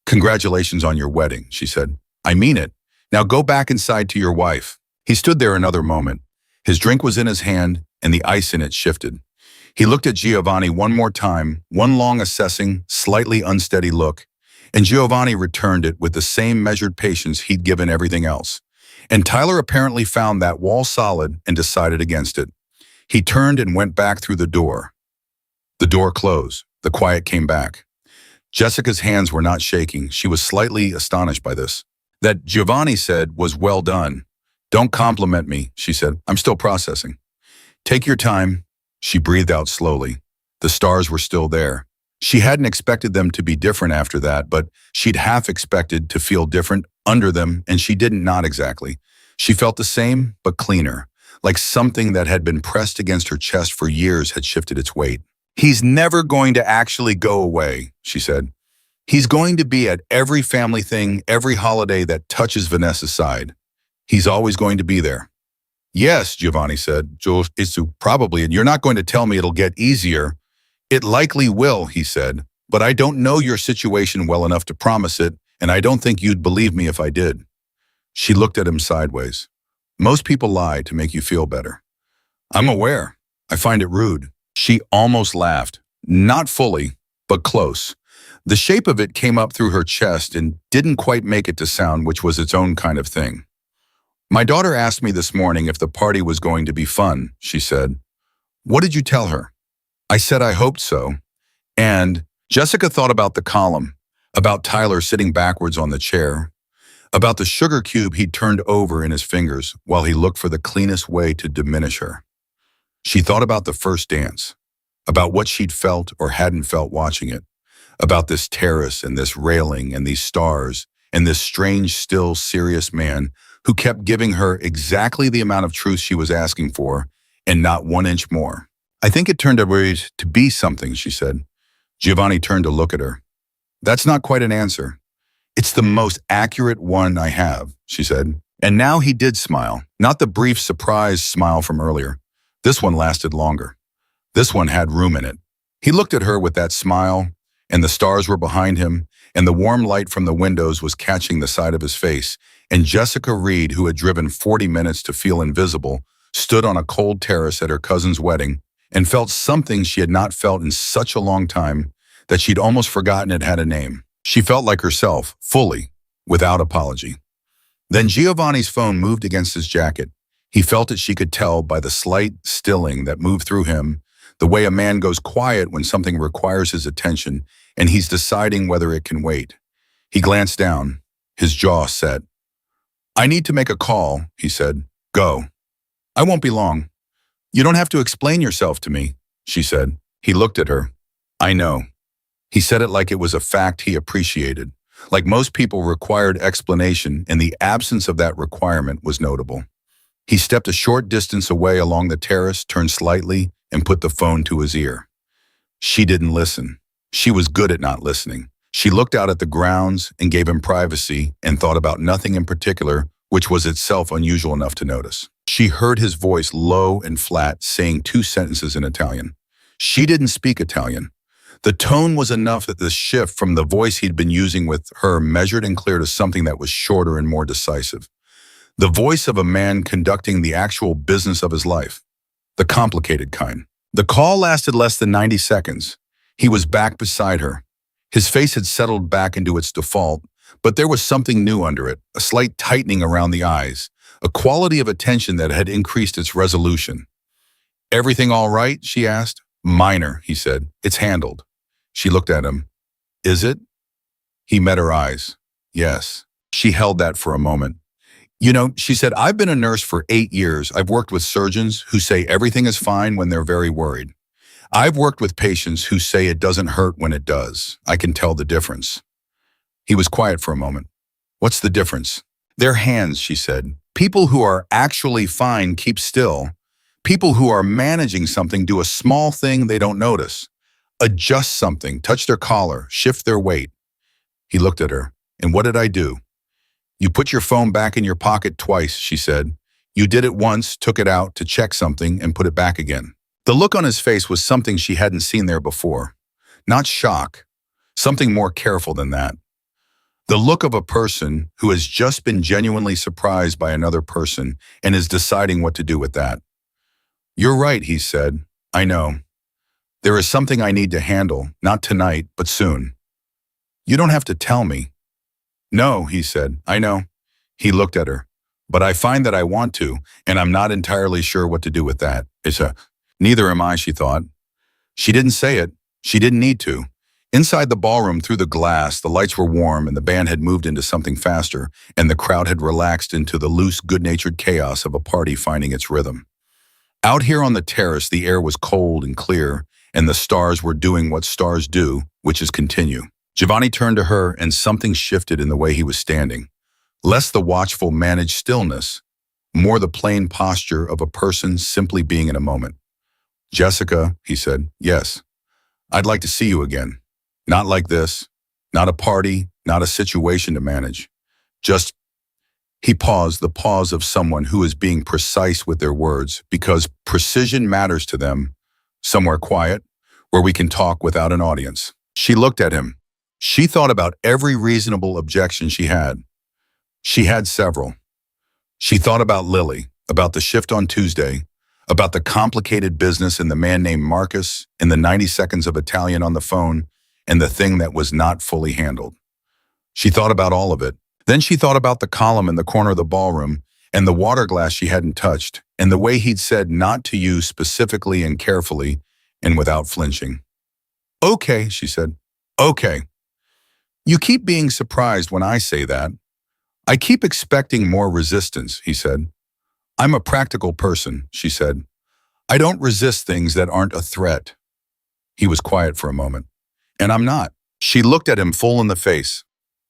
congratulations on your wedding, she said. I mean it. Now go back inside to your wife. He stood there another moment. His drink was in his hand, and the ice in it shifted. He looked at Giovanni one more time, one long assessing, slightly unsteady look, and Giovanni returned it with the same measured patience he'd given everything else. And Tyler apparently found that wall solid and decided against it. He turned and went back through the door. The door closed. The quiet came back. Jessica's hands were not shaking. She was slightly astonished by this. That Giovanni said was well done. Don't compliment me, she said. I'm still processing. Take your time. She breathed out slowly. The stars were still there. She hadn't expected them to be different after that, but she'd half expected to feel different under them, and she didn't, not exactly. She felt the same, but cleaner, like something that had been pressed against her chest for years had shifted its weight. He's never going to actually go away, she said. He's going to be at every family thing, every holiday that touches Vanessa's side. He's always going to be there. Yes, Giovanni said. It's probably, and you're not going to tell me it'll get easier. It likely will, he said, but I don't know your situation well enough to promise it, and I don't think you'd believe me if I did. She looked at him sideways. Most people lie to make you feel better. I'm aware. I find it rude. She almost laughed. Not fully, but close. The shape of it came up through her chest and didn't quite make it to sound, which was its own kind of thing. My daughter asked me this morning if the party was going to be fun, she said. What did you tell her? I said I hoped so. And Jessica thought about the column, about Tyler sitting backwards on the chair, about the sugar cube he'd turned over in his fingers while he looked for the cleanest way to diminish her. She thought about the first dance, about what she'd felt or hadn't felt watching it, about this terrace and this railing and these stars and this strange, still, serious man who kept giving her exactly the amount of truth she was asking for and not 1 inch more. I think it turned out to be something, she said. Giovanni turned to look at her. That's not quite an answer. It's the most accurate one I have, she said. And now he did smile, not the brief surprised smile from earlier. This one lasted longer. This one had room in it. He looked at her with that smile, and the stars were behind him, and the warm light from the windows was catching the side of his face, and Jessica Reed, who had driven 40 minutes to feel invisible, stood on a cold terrace at her cousin's wedding and felt something she had not felt in such a long time that she'd almost forgotten it had a name. She felt like herself, fully, without apology. Then Giovanni's phone moved against his jacket. He felt it, she could tell, by the slight stilling that moved through him, the way a man goes quiet when something requires his attention and he's deciding whether it can wait. He glanced down, his jaw set. "I need to make a call," he said. "Go. I won't be long." "You don't have to explain yourself to me," she said. He looked at her. "I know." He said it like it was a fact he appreciated. Like most people required explanation, and the absence of that requirement was notable. He stepped a short distance away along the terrace, turned slightly, and put the phone to his ear. She didn't listen. She was good at not listening. She looked out at the grounds and gave him privacy and thought about nothing in particular, which was itself unusual enough to notice. She heard his voice low and flat, saying 2 sentences in Italian. She didn't speak Italian. The tone was enough that the shift from the voice he'd been using with her measured and clear to something that was shorter and more decisive. The voice of a man conducting the actual business of his life. The complicated kind. The call lasted less than 90 seconds. He was back beside her. His face had settled back into its default, but there was something new under it, a slight tightening around the eyes, a quality of attention that had increased its resolution. "Everything all right?" she asked. "Minor," he said. "It's handled." She looked at him. "Is it?" He met her eyes. "Yes." She held that for a moment. "You know," she said, "I've been a nurse for 8 years. I've worked with surgeons who say everything is fine when they're very worried. I've worked with patients who say it doesn't hurt when it does. I can tell the difference." He was quiet for a moment. "What's the difference?" "Their hands," she said. "People who are actually fine keep still. People who are managing something do a small thing they don't notice. Adjust something, touch their collar, shift their weight." He looked at her. "And what did I do?" "You put your phone back in your pocket twice," she said. "You did it once, took it out to check something, and put it back again." The look on his face was something she hadn't seen there before. Not shock, something more careful than that. The look of a person who has just been genuinely surprised by another person and is deciding what to do with that. "You're right," he said. "I know. There is something I need to handle, not tonight, but soon." "You don't have to tell me." "No," he said. "I know." He looked at her. "But I find that I want to, and I'm not entirely sure what to do with that. Neither am I," she thought. She didn't say it. She didn't need to. Inside the ballroom, through the glass, the lights were warm and the band had moved into something faster, and the crowd had relaxed into the loose, good-natured chaos of a party finding its rhythm. Out here on the terrace, the air was cold and clear, and the stars were doing what stars do, which is continue. Giovanni turned to her, and something shifted in the way he was standing. Less the watchful, managed stillness, more the plain posture of a person simply being in a moment. "Jessica," he said. "Yes. I'd like to see you again. Not like this. Not a party, not a situation to manage. Just..." He paused, the pause of someone who is being precise with their words, because precision matters to them. "Somewhere quiet, where we can talk without an audience." She looked at him. She thought about every reasonable objection she had. She had several. She thought about Lily, about the shift on Tuesday, about the complicated business and the man named Marcus, and the 90 seconds of Italian on the phone, and the thing that was not fully handled. She thought about all of it. Then she thought about the column in the corner of the ballroom, and the water glass she hadn't touched, and the way he'd said not to you specifically and carefully, and without flinching. "Okay," she said. "Okay. You keep being surprised when I say that." "I keep expecting more resistance," he said. "I'm a practical person," she said. "I don't resist things that aren't a threat." He was quiet for a moment. "And I'm not." She looked at him full in the face.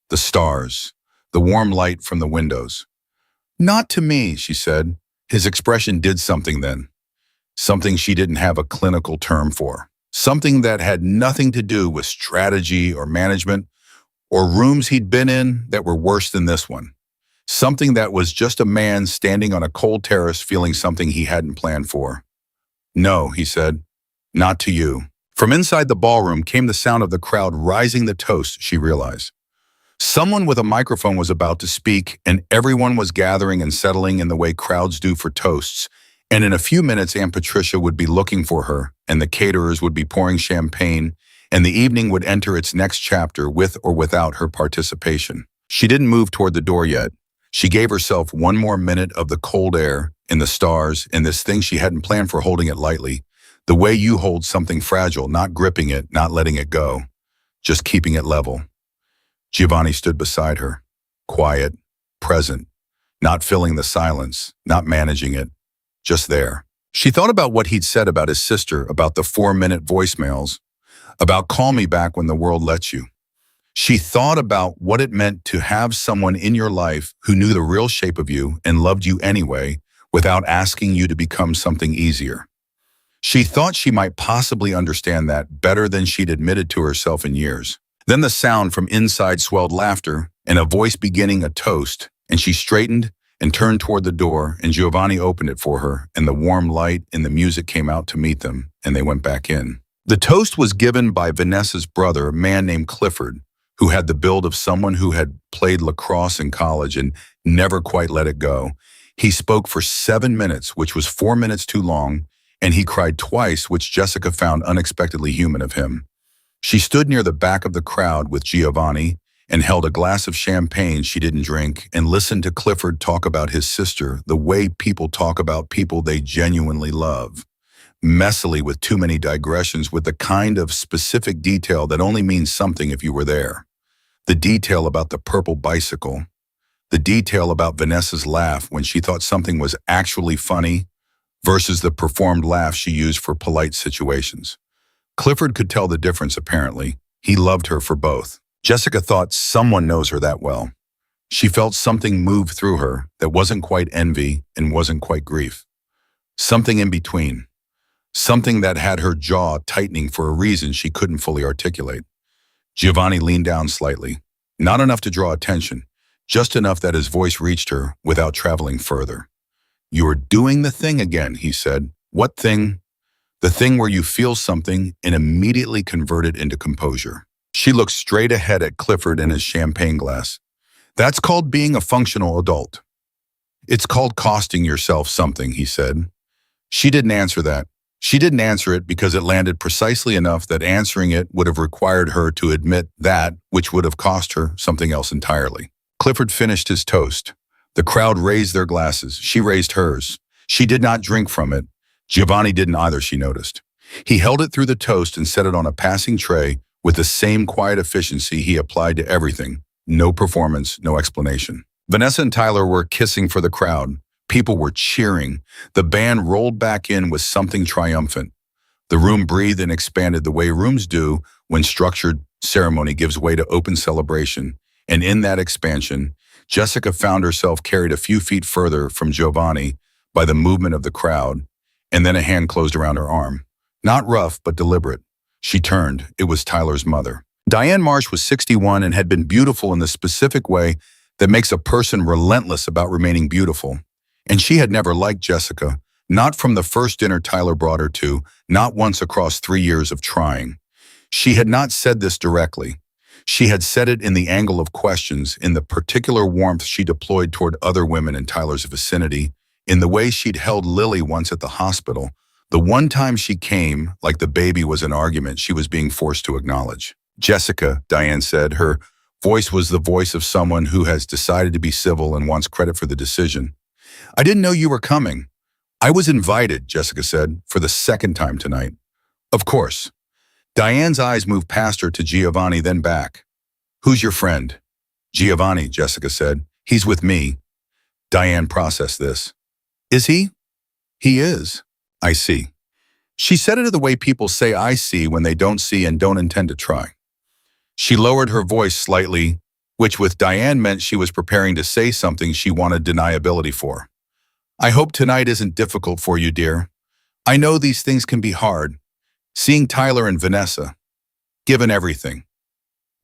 The stars, the warm light from the windows. "Not to me," she said. His expression did something then. Something she didn't have a clinical term for. Something that had nothing to do with strategy or management, or rooms he'd been in that were worse than this one. Something that was just a man standing on a cold terrace feeling something he hadn't planned for. "No," he said. "Not to you." From inside the ballroom came the sound of the crowd rising the toast, she realized. Someone with a microphone was about to speak, and everyone was gathering and settling in the way crowds do for toasts. And in a few minutes, Aunt Patricia would be looking for her, and the caterers would be pouring champagne, and the evening would enter its next chapter with or without her participation. She didn't move toward the door yet. She gave herself one more minute of the cold air, in the stars, in this thing she hadn't planned for, holding it lightly. The way you hold something fragile, not gripping it, not letting it go, just keeping it level. Giovanni stood beside her, quiet, present, not filling the silence, not managing it, just there. She thought about what he'd said about his sister, about the 4-minute voicemails, about call me back when the world lets you. She thought about what it meant to have someone in your life who knew the real shape of you and loved you anyway, without asking you to become something easier. She thought she might possibly understand that better than she'd admitted to herself in years. Then the sound from inside swelled laughter and a voice beginning a toast, and she straightened and turned toward the door, and Giovanni opened it for her, and the warm light and the music came out to meet them, and they went back in. The toast was given by Vanessa's brother, a man named Clifford, who had the build of someone who had played lacrosse in college and never quite let it go. He spoke for 7 minutes, which was 4 minutes too long, and he cried twice, which Jessica found unexpectedly human of him. She stood near the back of the crowd with Giovanni and held a glass of champagne she didn't drink and listened to Clifford talk about his sister the way people talk about people they genuinely love. Messily, with too many digressions, with the kind of specific detail that only means something if you were there. The detail about the purple bicycle. The detail about Vanessa's laugh when she thought something was actually funny versus the performed laugh she used for polite situations. Clifford could tell the difference, apparently. He loved her for both. Jessica thought someone knows her that well. She felt something move through her that wasn't quite envy and wasn't quite grief. Something in between. Something that had her jaw tightening for a reason she couldn't fully articulate. Giovanni leaned down slightly. Not enough to draw attention, just enough that his voice reached her without traveling further. "You're doing the thing again," he said. "What thing?" "The thing where you feel something and immediately convert it into composure." She looked straight ahead at Clifford and his champagne glass. "That's called being a functional adult. It's called costing yourself something," he said. She didn't answer that. She didn't answer it because it landed precisely enough that answering it would have required her to admit that which would have cost her something else entirely. Clifford finished his toast. The crowd raised their glasses. She raised hers. She did not drink from it. Giovanni didn't either, she noticed. He held it through the toast and set it on a passing tray with the same quiet efficiency he applied to everything. No performance, no explanation. Vanessa and Tyler were kissing for the crowd. People were cheering. The band rolled back in with something triumphant. The room breathed and expanded the way rooms do when structured ceremony gives way to open celebration. And in that expansion, Jessica found herself carried a few feet further from Giovanni by the movement of the crowd, and then a hand closed around her arm. Not rough, but deliberate. She turned. It was Tyler's mother. Diane Marsh was 61 and had been beautiful in the specific way that makes a person relentless about remaining beautiful. And she had never liked Jessica, not from the first dinner Tyler brought her to, not once across 3 years of trying. She had not said this directly. She had said it in the angle of questions, in the particular warmth she deployed toward other women in Tyler's vicinity, in the way she'd held Lily once at the hospital, the one time she came, like the baby was an argument she was being forced to acknowledge. "Jessica," Diane said. Her voice was the voice of someone who has decided to be civil and wants credit for the decision. "I didn't know you were coming." "I was invited," Jessica said, "for the second time tonight." "Of course." Diane's eyes moved past her to Giovanni, then back. "Who's your friend?" "Giovanni," Jessica said. "He's with me." Diane processed this. "Is he?" "He is." "I see." She said it the way people say "I see" when they don't see and don't intend to try. She lowered her voice slightly, which with Diane meant she was preparing to say something she wanted deniability for. "I hope tonight isn't difficult for you, dear. I know these things can be hard. Seeing Tyler and Vanessa. Given everything."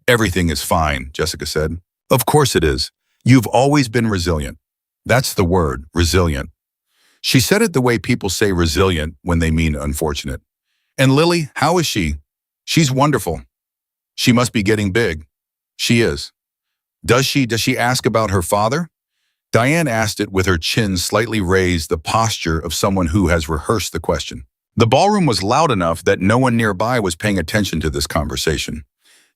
"Everything is fine," Jessica said. "Of course it is. You've always been resilient." That's the word, resilient. She said it the way people say resilient when they mean unfortunate. "And Lily, how is she?" She's wonderful. She must be getting big. She is. Does she ask about her father? Diane asked it with her chin slightly raised, the posture of someone who has rehearsed the question. The ballroom was loud enough that no one nearby was paying attention to this conversation.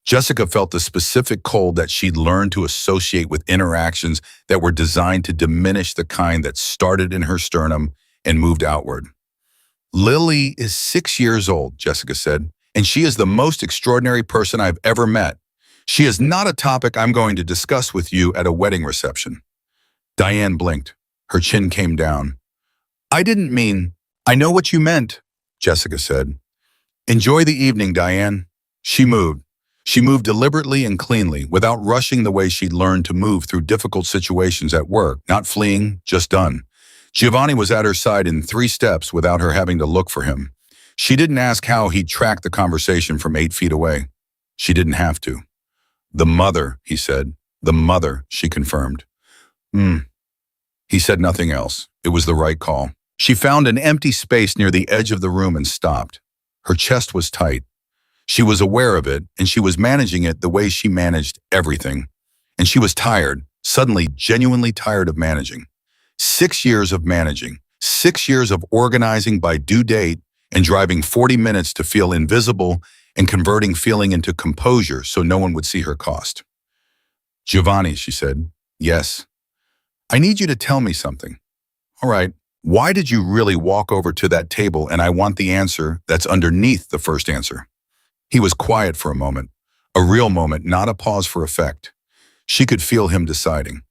Jessica felt the specific cold that she'd learned to associate with interactions that were designed to diminish the kind that started in her sternum and moved outward. Lily is 6 years old, Jessica said, and she is the most extraordinary person I've ever met. She is not a topic I'm going to discuss with you at a wedding reception. Diane blinked. Her chin came down. I didn't mean, I know what you meant, Jessica said. Enjoy the evening, Diane. She moved. She moved deliberately and cleanly, without rushing the way she'd learned to move through difficult situations at work, not fleeing, just done. Giovanni was at her side in 3 steps without her having to look for him. She didn't ask how he'd tracked the conversation from 8 feet away. She didn't have to. The mother, he said. The mother, she confirmed. He said nothing else. It was the right call. She found an empty space near the edge of the room and stopped. Her chest was tight. She was aware of it, and she was managing it the way she managed everything. And she was tired, suddenly genuinely tired of managing. 6 years of managing. 6 years of organizing by due date and driving 40 minutes to feel invisible and converting feeling into composure so no one would see her cost. Giovanni, she said. Yes. I need you to tell me something. All right. Why did you really walk over to that table, and I want the answer that's underneath the first answer? He was quiet for a moment, a real moment, not a pause for effect. She could feel him deciding.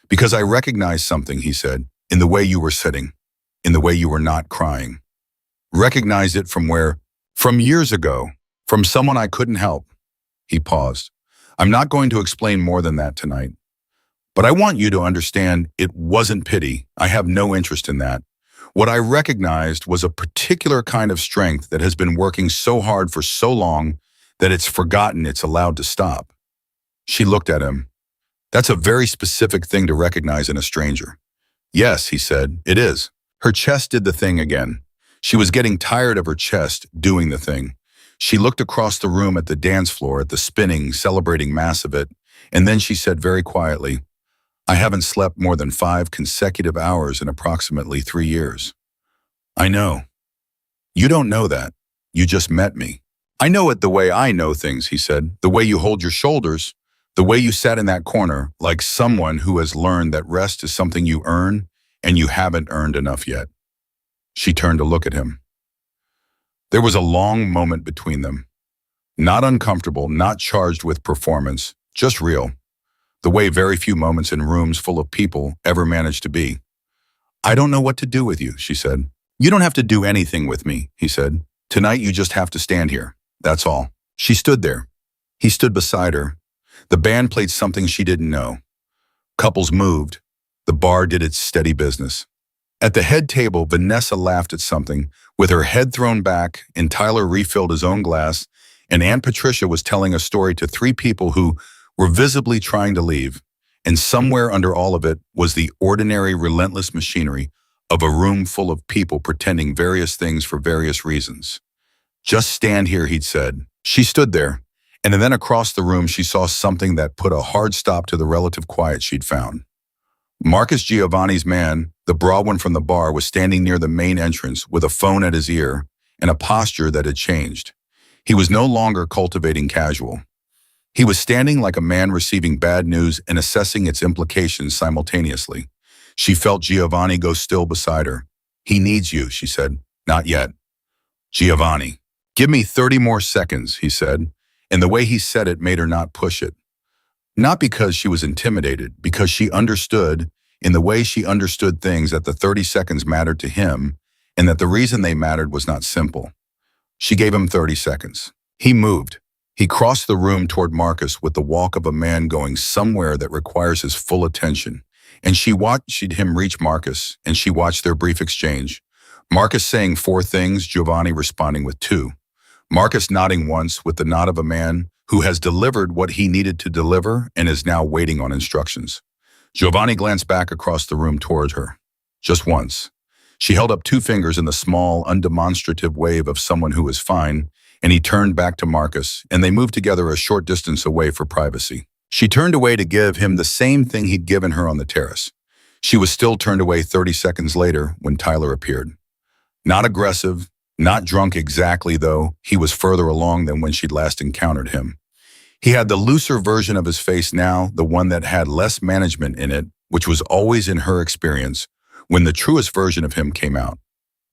Because I recognized something, he said, in the way you were sitting, in the way you were not crying. Recognized it from where? From years ago, from someone I couldn't help. He paused. I'm not going to explain more than that tonight. But I want you to understand it wasn't pity. I have no interest in that. What I recognized was a particular kind of strength that has been working so hard for so long that it's forgotten it's allowed to stop. She looked at him. That's a very specific thing to recognize in a stranger. Yes, he said, it is. Her chest did the thing again. She was getting tired of her chest doing the thing. She looked across the room at the dance floor, at the spinning, celebrating mass of it, and then she said very quietly, I haven't slept more than 5 consecutive hours in approximately 3 years. I know. You don't know that. You just met me. I know it the way I know things, he said, the way you hold your shoulders, the way you sat in that corner, like someone who has learned that rest is something you earn and you haven't earned enough yet. She turned to look at him. There was a long moment between them. Not uncomfortable, not charged with performance, just real. The way very few moments in rooms full of people ever manage to be. I don't know what to do with you, she said. You don't have to do anything with me, he said. Tonight you just have to stand here. That's all. She stood there. He stood beside her. The band played something she didn't know. Couples moved. The bar did its steady business. At the head table, Vanessa laughed at something, with her head thrown back, and Tyler refilled his own glass, and Aunt Patricia was telling a story to 3 people who were visibly trying to leave, and somewhere under all of it was the ordinary, relentless machinery of a room full of people pretending various things for various reasons. Just stand here, he'd said. She stood there, and then across the room she saw something that put a hard stop to the relative quiet she'd found. Marcus Giovanni's man, the broad one from the bar, was standing near the main entrance with a phone at his ear and a posture that had changed. He was no longer cultivating casual. He was standing like a man receiving bad news and assessing its implications simultaneously. She felt Giovanni go still beside her. He needs you, she said. Not yet. Giovanni. Give me 30 more seconds, he said, and the way he said it made her not push it. Not because she was intimidated, because she understood, in the way she understood things, that the 30 seconds mattered to him and that the reason they mattered was not simple. She gave him 30 seconds. He moved. He crossed the room toward Marcus with the walk of a man going somewhere that requires his full attention. And she watched him reach Marcus, and she watched their brief exchange. Marcus saying 4 things, Giovanni responding with 2. Marcus nodding once with the nod of a man who has delivered what he needed to deliver and is now waiting on instructions. Giovanni glanced back across the room toward her. Just once. She held up 2 fingers in the small, undemonstrative wave of someone who is fine, and he turned back to Marcus, and they moved together a short distance away for privacy. She turned away to give him the same thing he'd given her on the terrace. She was still turned away 30 seconds later when Tyler appeared. Not aggressive, not drunk exactly, though. He was further along than when she'd last encountered him. He had the looser version of his face now, the one that had less management in it, which was always in her experience, when the truest version of him came out.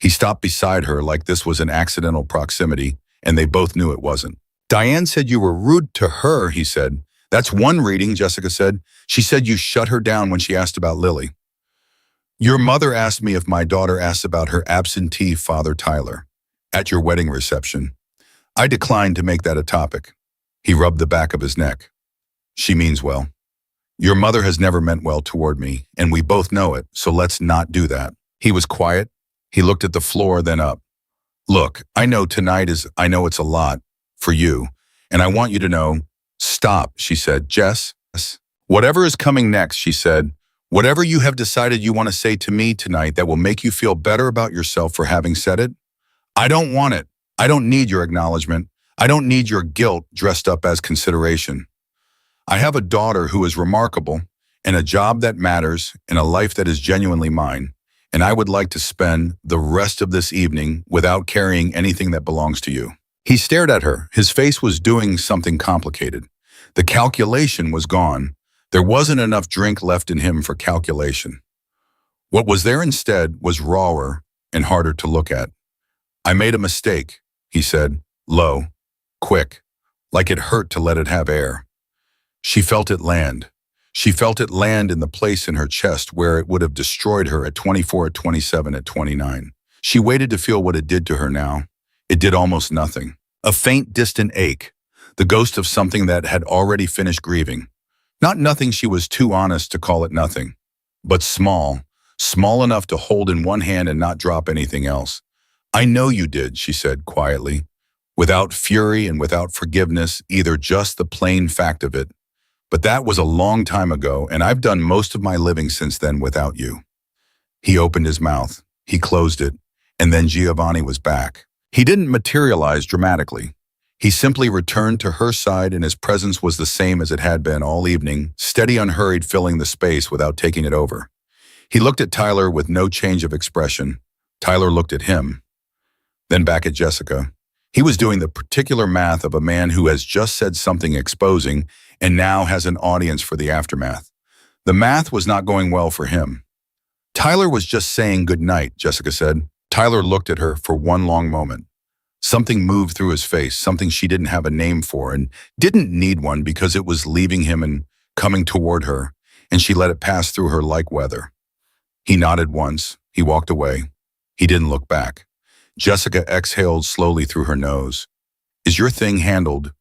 He stopped beside her like this was an accidental proximity, and they both knew it wasn't. Diane said you were rude to her, he said. That's one reading, Jessica said. She said you shut her down when she asked about Lily. Your mother asked me if my daughter asked about her absentee father, Tyler, at your wedding reception. I declined to make that a topic. He rubbed the back of his neck. She means well. Your mother has never meant well toward me, and we both know it, so let's not do that. He was quiet. He looked at the floor, then up. Look, I know it's a lot for you, and I want you to know. Stop, she said. Jess, whatever is coming next, she said, whatever you have decided you want to say to me tonight that will make you feel better about yourself for having said it, I don't want it. I don't need your acknowledgement. I don't need your guilt dressed up as consideration. I have a daughter who is remarkable, and a job that matters, and a life that is genuinely mine, and I would like to spend the rest of this evening without carrying anything that belongs to you. He stared at her. His face was doing something complicated. The calculation was gone. There wasn't enough drink left in him for calculation. What was there instead was rawer and harder to look at. I made a mistake, he said, low, quick, like it hurt to let it have air. She felt it land. She felt it land in the place in her chest where it would have destroyed her at 24, at 27, at 29. She waited to feel what it did to her now. It did almost nothing. A faint, distant ache, the ghost of something that had already finished grieving. Not nothing, she was too honest to call it nothing, but small, small enough to hold in one hand and not drop anything else. I know you did, she said quietly, without fury and without forgiveness, either, just the plain fact of it. But that was a long time ago, and I've done most of my living since then without you. He opened his mouth. He closed it, and then Giovanni was back. He didn't materialize dramatically. He simply returned to her side, and his presence was the same as it had been all evening, steady, unhurried, filling the space without taking it over. He looked at Tyler with no change of expression. Tyler looked at him, then back at Jessica. He was doing the particular math of a man who has just said something exposing and now has an audience for the aftermath. The math was not going well for him. Tyler was just saying good night, Jessica said. Tyler looked at her for one long moment. Something moved through his face, something she didn't have a name for and didn't need one because it was leaving him and coming toward her, and she let it pass through her like weather. He nodded once. He walked away. He didn't look back. Jessica exhaled slowly through her nose. Is your thing handled?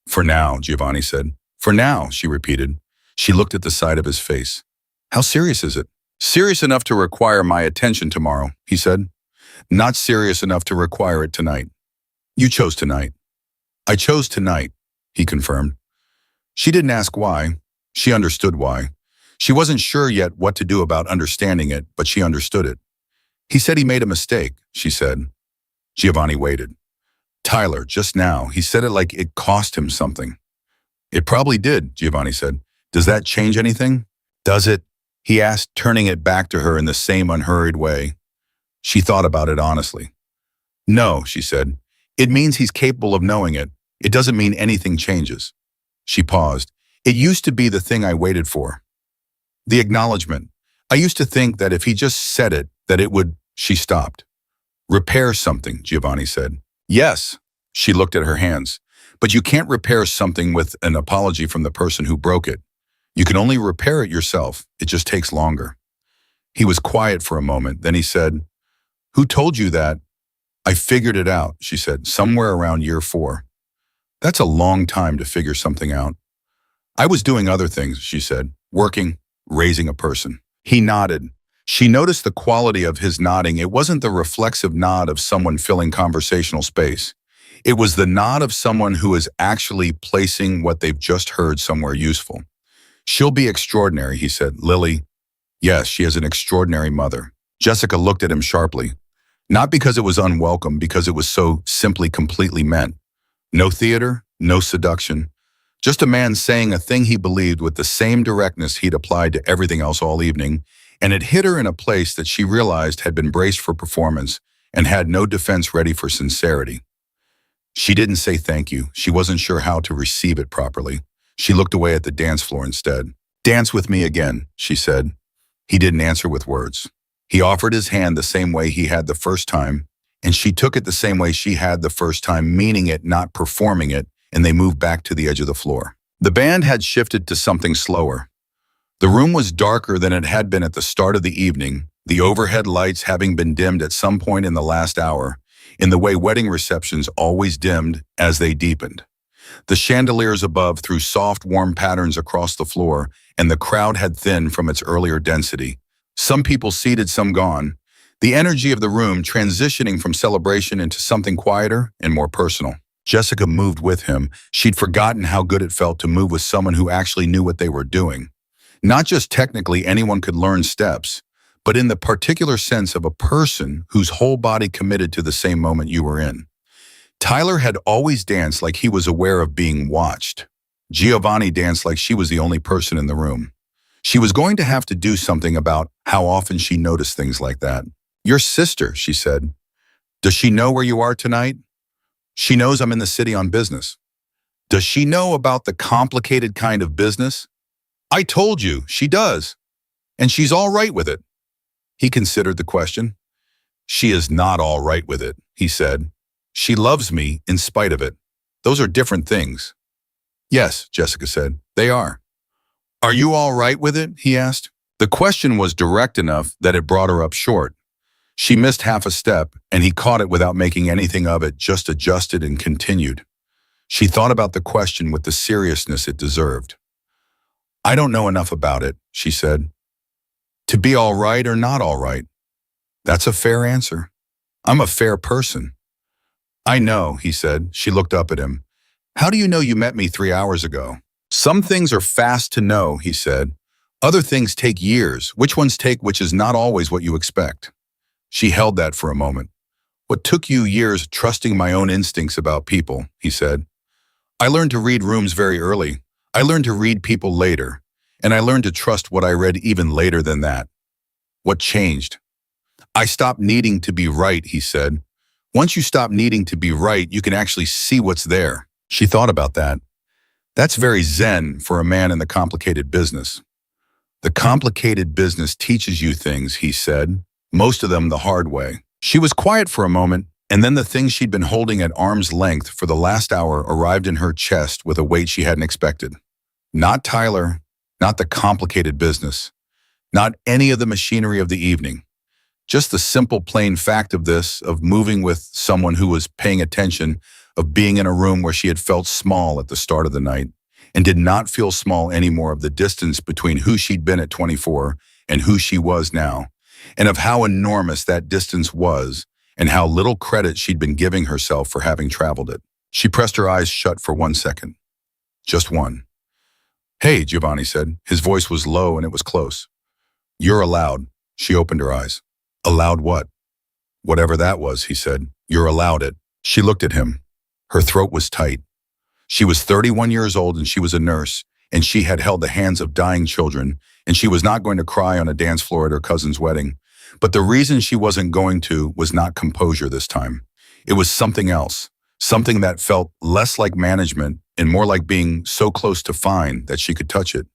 For now, Giovanni said. For now, she repeated. She looked at the side of his face. How serious is it? Serious enough to require my attention tomorrow, he said. Not serious enough to require it tonight. You chose tonight. I chose tonight, he confirmed. She didn't ask why. She understood why. She wasn't sure yet what to do about understanding it, but she understood it. He said he made a mistake, she said. Giovanni waited. Tyler, just now, he said it like it cost him something. It probably did, Giovanni said. Does that change anything? Does it? He asked, turning it back to her in the same unhurried way. She thought about it honestly. No, she said. It means he's capable of knowing it. It doesn't mean anything changes. She paused. It used to be the thing I waited for. The acknowledgement. I used to think that if he just said it, that it would. She stopped. Repair something, Giovanni said. Yes. She looked at her hands. But you can't repair something with an apology from the person who broke it. You can only repair it yourself. It just takes longer. He was quiet for a moment. Then he said, Who told you that? I figured it out, she said, somewhere around year 4. That's a long time to figure something out. I was doing other things, she said, working, raising a person. He nodded. She noticed the quality of his nodding. It wasn't the reflexive nod of someone filling conversational space. It was the nod of someone who is actually placing what they've just heard somewhere useful. She'll be extraordinary, he said. Lily, yes, she is an extraordinary mother. Jessica looked at him sharply. Not because it was unwelcome, because it was so simply completely meant. No theater, no seduction. Just a man saying a thing he believed with the same directness he'd applied to everything else all evening, and it hit her in a place that she realized had been braced for performance and had no defense ready for sincerity. She didn't say thank you. She wasn't sure how to receive it properly. She looked away at the dance floor instead. "Dance with me again," she said. He didn't answer with words. He offered his hand the same way he had the first time, and she took it the same way she had the first time, meaning it, not performing it, and they moved back to the edge of the floor. The band had shifted to something slower. The room was darker than it had been at the start of the evening, the overhead lights having been dimmed at some point in the last hour, in the way wedding receptions always dimmed as they deepened. The chandeliers above threw soft, warm patterns across the floor, and the crowd had thinned from its earlier density. Some people seated, some gone. The energy of the room transitioning from celebration into something quieter and more personal. Jessica moved with him. She'd forgotten how good it felt to move with someone who actually knew what they were doing. Not just technically anyone could learn steps, but in the particular sense of a person whose whole body committed to the same moment you were in. Tyler had always danced like he was aware of being watched. Giovanni danced like she was the only person in the room. She was going to have to do something about how often she noticed things like that. "Your sister," she said. "Does she know where you are tonight?" "She knows I'm in the city on business." "Does she know about the complicated kind of business?" "I told you, she does. And she's all right with it." He considered the question. "She is not all right with it," he said. "She loves me in spite of it. Those are different things." "Yes," Jessica said, "they are." "Are you all right with it?" he asked. The question was direct enough that it brought her up short. She missed half a step, and he caught it without making anything of it, just adjusted and continued. She thought about the question with the seriousness it deserved. "I don't know enough about it," she said. "To be all right or not all right?" "That's a fair answer. I'm a fair person." "I know," he said. She looked up at him. "How do you know you met me 3 hours ago?" "Some things are fast to know," he said. "Other things take years. Which ones take which is not always what you expect." She held that for a moment. "What took you years trusting my own instincts about people," he said. "I learned to read rooms very early. I learned to read people later. And I learned to trust what I read even later than that." "What changed?" "I stopped needing to be right," he said. "Once you stop needing to be right, you can actually see what's there." She thought about that. That's very zen for a man in the complicated business. "The complicated business teaches you things," he said, "most of them the hard way." She was quiet for a moment, and then the thing she'd been holding at arm's length for the last hour arrived in her chest with a weight she hadn't expected. Not Tyler, not the complicated business, not any of the machinery of the evening. Just the simple, plain fact of this, of moving with someone who was paying attention, of being in a room where she had felt small at the start of the night, and did not feel small anymore, of the distance between who she'd been at 24 and who she was now, and of how enormous that distance was, and how little credit she'd been giving herself for having traveled it. She pressed her eyes shut for 1 second. Just one. "Hey," Giovanni said. His voice was low and it was close. "You're allowed." She opened her eyes. "Allowed what?" "Whatever that was," he said. "You're allowed it." She looked at him. Her throat was tight. She was 31 years old and she was a nurse, and she had held the hands of dying children, and she was not going to cry on a dance floor at her cousin's wedding. But the reason she wasn't going to was not composure this time. It was something else, something that felt less like management and more like being so close to fine that she could touch it.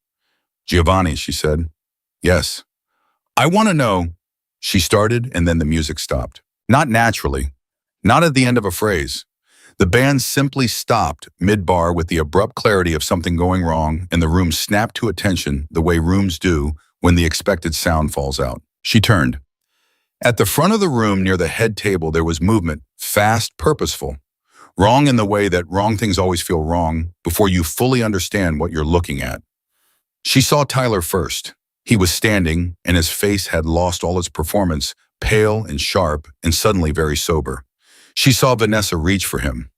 "Giovanni," she said. "Yes." "I want to know," she started, and then the music stopped. Not naturally, not at the end of a phrase. The band simply stopped mid-bar with the abrupt clarity of something going wrong, and the room snapped to attention the way rooms do when the expected sound falls out. She turned. At the front of the room near the head table there was movement, fast, purposeful. Wrong in the way that wrong things always feel wrong before you fully understand what you're looking at. She saw Tyler first. He was standing, and his face had lost all its performance, pale and sharp and suddenly very sober. She saw Vanessa reach for him.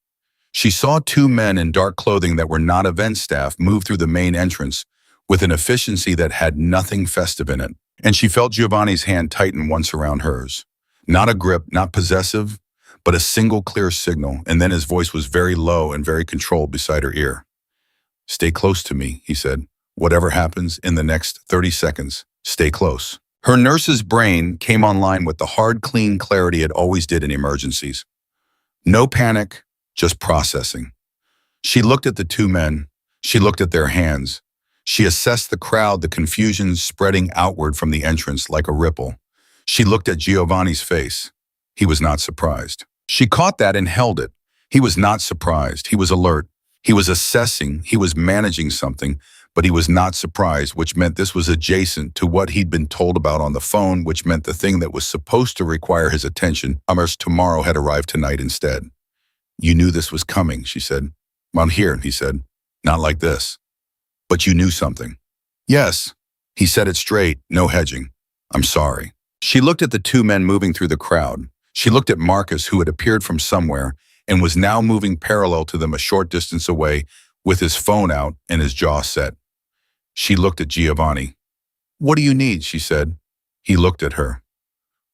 She saw 2 men in dark clothing that were not event staff move through the main entrance with an efficiency that had nothing festive in it. And she felt Giovanni's hand tighten once around hers. Not a grip, not possessive, but a single clear signal, and then his voice was very low and very controlled beside her ear. "Stay close to me," he said. "Whatever happens in the next 30 seconds, stay close." Her nurse's brain came online with the hard, clean clarity it always did in emergencies. No panic, just processing. She looked at the two men. She looked at their hands. She assessed the crowd, the confusion spreading outward from the entrance like a ripple. She looked at Giovanni's face. He was not surprised. She caught that and held it. He was not surprised. He was alert. He was assessing. He was managing something, but he was not surprised, which meant this was adjacent to what he'd been told about on the phone, which meant the thing that was supposed to require his attention, tomorrow, had arrived tonight instead. "You knew this was coming," she said. "I'm here," he said. "Not like this." "But you knew something." "Yes." He said it straight, no hedging. "I'm sorry." She looked at the two men moving through the crowd. She looked at Marcus, who had appeared from somewhere and was now moving parallel to them a short distance away with his phone out and his jaw set. She looked at Giovanni. "What do you need?" she said. He looked at her.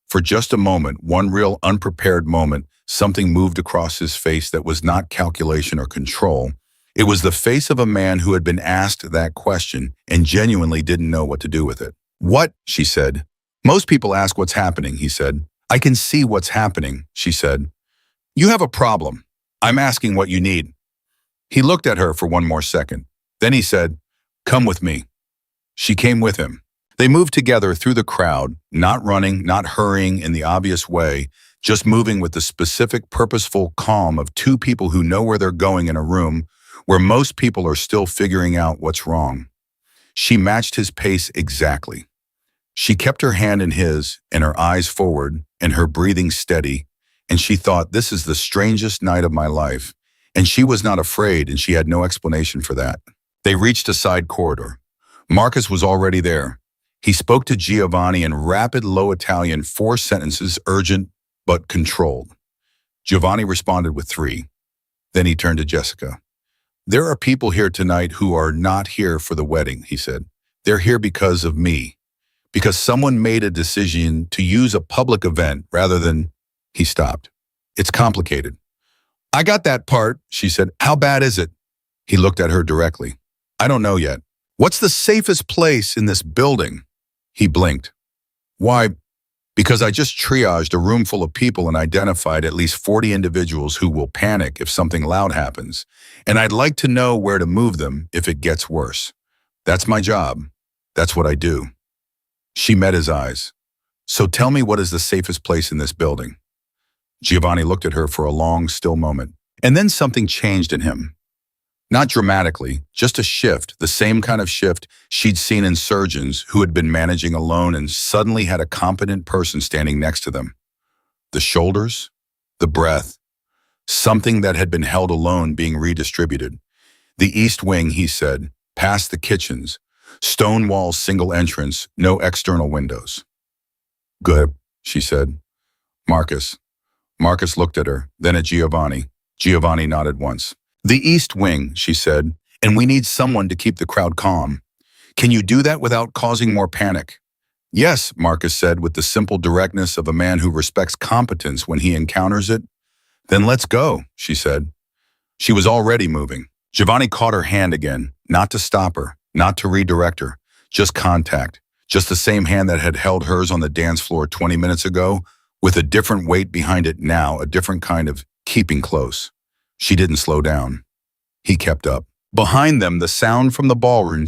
For just a moment, one real unprepared moment, something moved across his face that was not calculation or control. It was the face of a man who had been asked that question and genuinely didn't know what to do with it. "What?" she said. "Most people ask what's happening," he said. "I can see what's happening," she said. "You have a problem. I'm asking what you need." He looked at her for one more second. Then he said, "Come with me." She came with him. They moved together through the crowd, not running, not hurrying in the obvious way, just moving with the specific, purposeful calm of two people who know where they're going in a room where most people are still figuring out what's wrong. She matched his pace exactly. She kept her hand in his and her eyes forward and her breathing steady, and she thought, "This is the strangest night of my life." And she was not afraid, and she had no explanation for that. They reached a side corridor. Marcus was already there. He spoke to Giovanni in rapid, low Italian, 4 sentences, urgent but controlled. Giovanni responded with 3. Then he turned to Jessica. "There are people here tonight who are not here for the wedding," he said. "They're here because of me. Because someone made a decision to use a public event rather than..." He stopped. "It's complicated." "I got that part," she said. "How bad is it?" He looked at her directly. "I don't know yet." "What's the safest place in this building?" He blinked. "Why, because I just triaged a room full of people and identified at least 40 individuals who will panic if something loud happens, and I'd like to know where to move them if it gets worse. That's my job. That's what I do." She met his eyes. "So tell me, what is the safest place in this building?" Giovanni looked at her for a long, still moment, and then something changed in him. Not dramatically, just a shift, the same kind of shift she'd seen in surgeons who had been managing alone and suddenly had a competent person standing next to them. The shoulders, the breath, something that had been held alone being redistributed. "The east wing," he said, "past the kitchens, stone walls, single entrance, no external windows." "Good," she said. "Marcus." Marcus looked at her, then at Giovanni. Giovanni nodded once. "The east wing," she said, "and we need someone to keep the crowd calm. Can you do that without causing more panic?" "Yes," Marcus said with the simple directness of a man who respects competence when he encounters it. "Then let's go," she said. She was already moving. Giovanni caught her hand again, not to stop her, not to redirect her, just contact, just the same hand that had held hers on the dance floor 20 minutes ago, with a different weight behind it now, a different kind of keeping close. She didn't slow down. He kept up. Behind them, the sound from the ballroom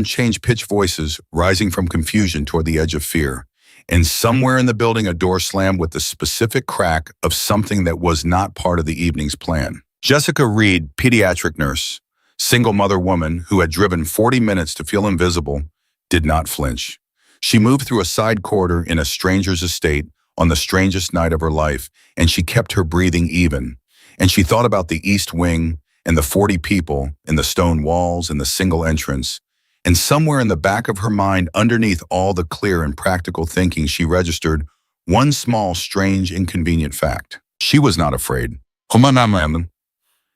changed pitch voices, rising from confusion toward the edge of fear. And somewhere in the building, a door slammed with the specific crack of something that was not part of the evening's plan. Jessica Reed, pediatric nurse, single mother woman who had driven 40 minutes to feel invisible, did not flinch. She moved through a side corridor in a stranger's estate on the strangest night of her life, and she kept her breathing even. And she thought about the east wing and the 40 people and the stone walls and the single entrance. And somewhere in the back of her mind, underneath all the clear and practical thinking, she registered one small, strange, inconvenient fact. She was not afraid.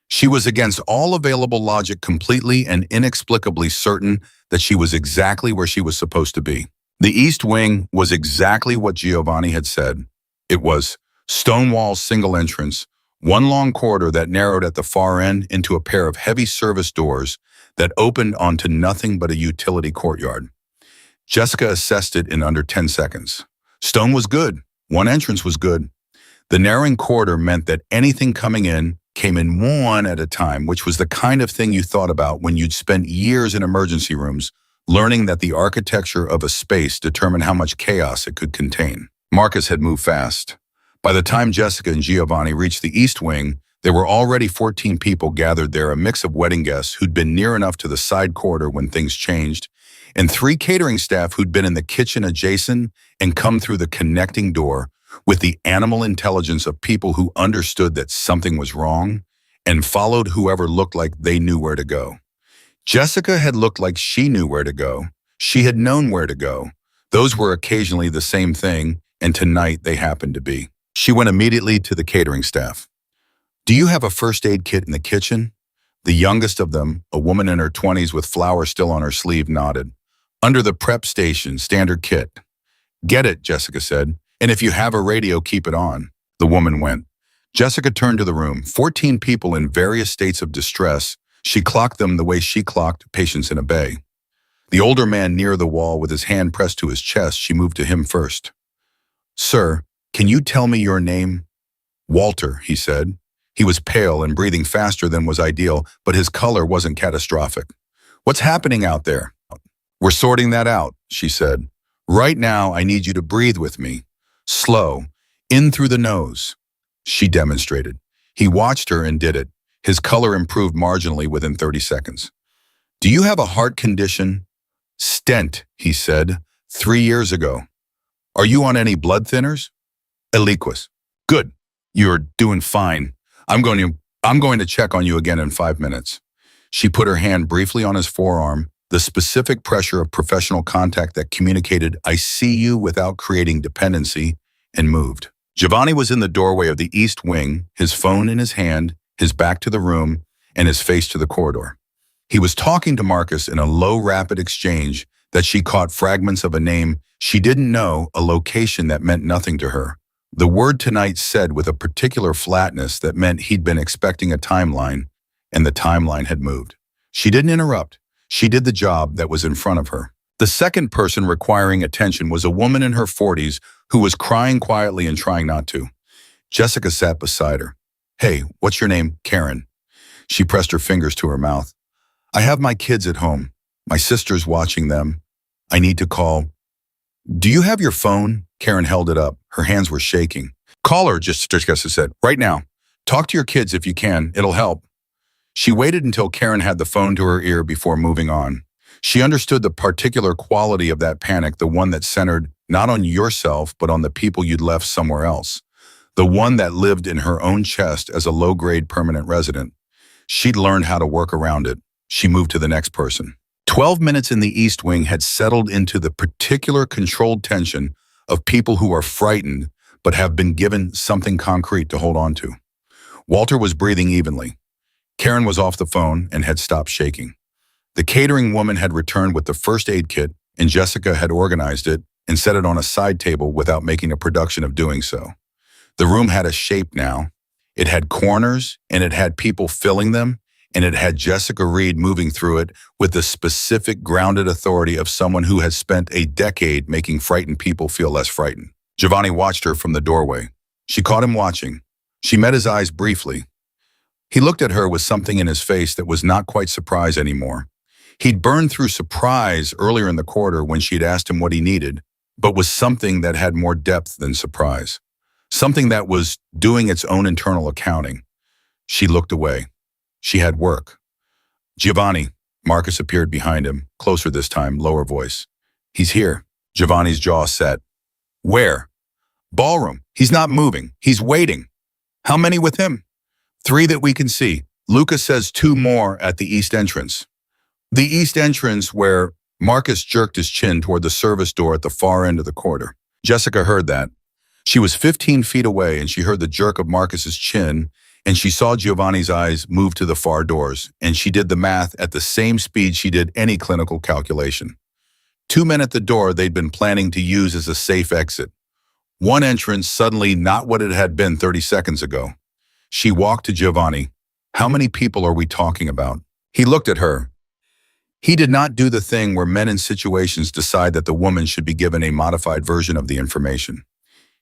She was against all available logic, completely and inexplicably certain that she was exactly where she was supposed to be. The east wing was exactly what Giovanni had said. It was Stonewall's single entrance, one long corridor that narrowed at the far end into a pair of heavy service doors that opened onto nothing but a utility courtyard. Jessica assessed it in under 10 seconds. Stone was good. One entrance was good. The narrowing corridor meant that anything coming in came in one at a time, which was the kind of thing you thought about when you'd spent years in emergency rooms, learning that the architecture of a space determined how much chaos it could contain. Marcus had moved fast. By the time Jessica and Giovanni reached the East Wing, there were already 14 people gathered there, a mix of wedding guests who'd been near enough to the side corridor when things changed, and 3 catering staff who'd been in the kitchen adjacent and come through the connecting door with the animal intelligence of people who understood that something was wrong and followed whoever looked like they knew where to go. Jessica had looked like she knew where to go. She had known where to go. Those were occasionally the same thing, and tonight they happened to be. She went immediately to the catering staff. "Do you have a first aid kit in the kitchen?" The youngest of them, a woman in her 20s with flowers still on her sleeve, nodded. "Under the prep station, standard kit." "Get it," Jessica said. "And if you have a radio, keep it on." The woman went. Jessica turned to the room. 14 people in various states of distress. She clocked them the way she clocked patients in a bay. The older man near the wall with his hand pressed to his chest, she moved to him first. "Sir, can you tell me your name?" "Walter," he said. He was pale and breathing faster than was ideal, but his color wasn't catastrophic. "What's happening out there?" "We're sorting that out," she said. "Right now, I need you to breathe with me. Slow, in through the nose." She demonstrated. He watched her and did it. His color improved marginally within 30 seconds. "Do you have a heart condition?" "Stent," he said, 3 years ago. "Are you on any blood thinners?" "Eliquis." "Good. You're doing fine. I'm going to check on you again in 5 minutes." She put her hand briefly on his forearm, the specific pressure of professional contact that communicated, "I see you," without creating dependency, and moved. Giovanni was in the doorway of the East Wing, his phone in his hand, his back to the room, and his face to the corridor. He was talking to Marcus in a low, rapid exchange that she caught fragments of a name she didn't know, a location that meant nothing to her. The word tonight said with a particular flatness that meant he'd been expecting a timeline, and the timeline had moved. She didn't interrupt. She did the job that was in front of her. The second person requiring attention was a woman in her 40s who was crying quietly and trying not to. Jessica sat beside her. "Hey, what's your name?" "Karen." She pressed her fingers to her mouth. "I have my kids at home. My sister's watching them. I need to call." "Do you have your phone?" Karen held it up. Her hands were shaking. "Call her," Jessica said. "Right now. Talk to your kids if you can. It'll help." She waited until Karen had the phone to her ear before moving on. She understood the particular quality of that panic, the one that centered not on yourself, but on the people you'd left somewhere else. The one that lived in her own chest as a low-grade permanent resident. She'd learned how to work around it. She moved to the next person. 12 minutes in the East Wing had settled into the particular controlled tension of people who are frightened but have been given something concrete to hold on to. Walter was breathing evenly. Karen was off the phone and had stopped shaking. The catering woman had returned with the first aid kit, and Jessica had organized it and set it on a side table without making a production of doing so. The room had a shape now. It had corners, and it had people filling them, and it had Jessica Reed moving through it with the specific grounded authority of someone who has spent a decade making frightened people feel less frightened. Giovanni watched her from the doorway. She caught him watching. She met his eyes briefly. He looked at her with something in his face that was not quite surprise anymore. He'd burned through surprise earlier in the corridor when she'd asked him what he needed, but was something that had more depth than surprise. Something that was doing its own internal accounting. She looked away. She had work. "Giovanni." Marcus appeared behind him, closer this time, lower voice. "He's here." Giovanni's jaw set. "Where?" "Ballroom. He's not moving. He's waiting." "How many with him?" "3 that we can see. Lucas says 2 more at the east entrance." The east entrance where Marcus jerked his chin toward the service door at the far end of the corridor. Jessica heard that. She was 15 feet away, and she heard the jerk of Marcus's chin, and she saw Giovanni's eyes move to the far doors, and she did the math at the same speed she did any clinical calculation. 2 men at the door they'd been planning to use as a safe exit. One entrance suddenly not what it had been 30 seconds ago. She walked to Giovanni. How many people are we talking about? He looked at her. He did not do the thing where men in situations decide that the woman should be given a modified version of the information.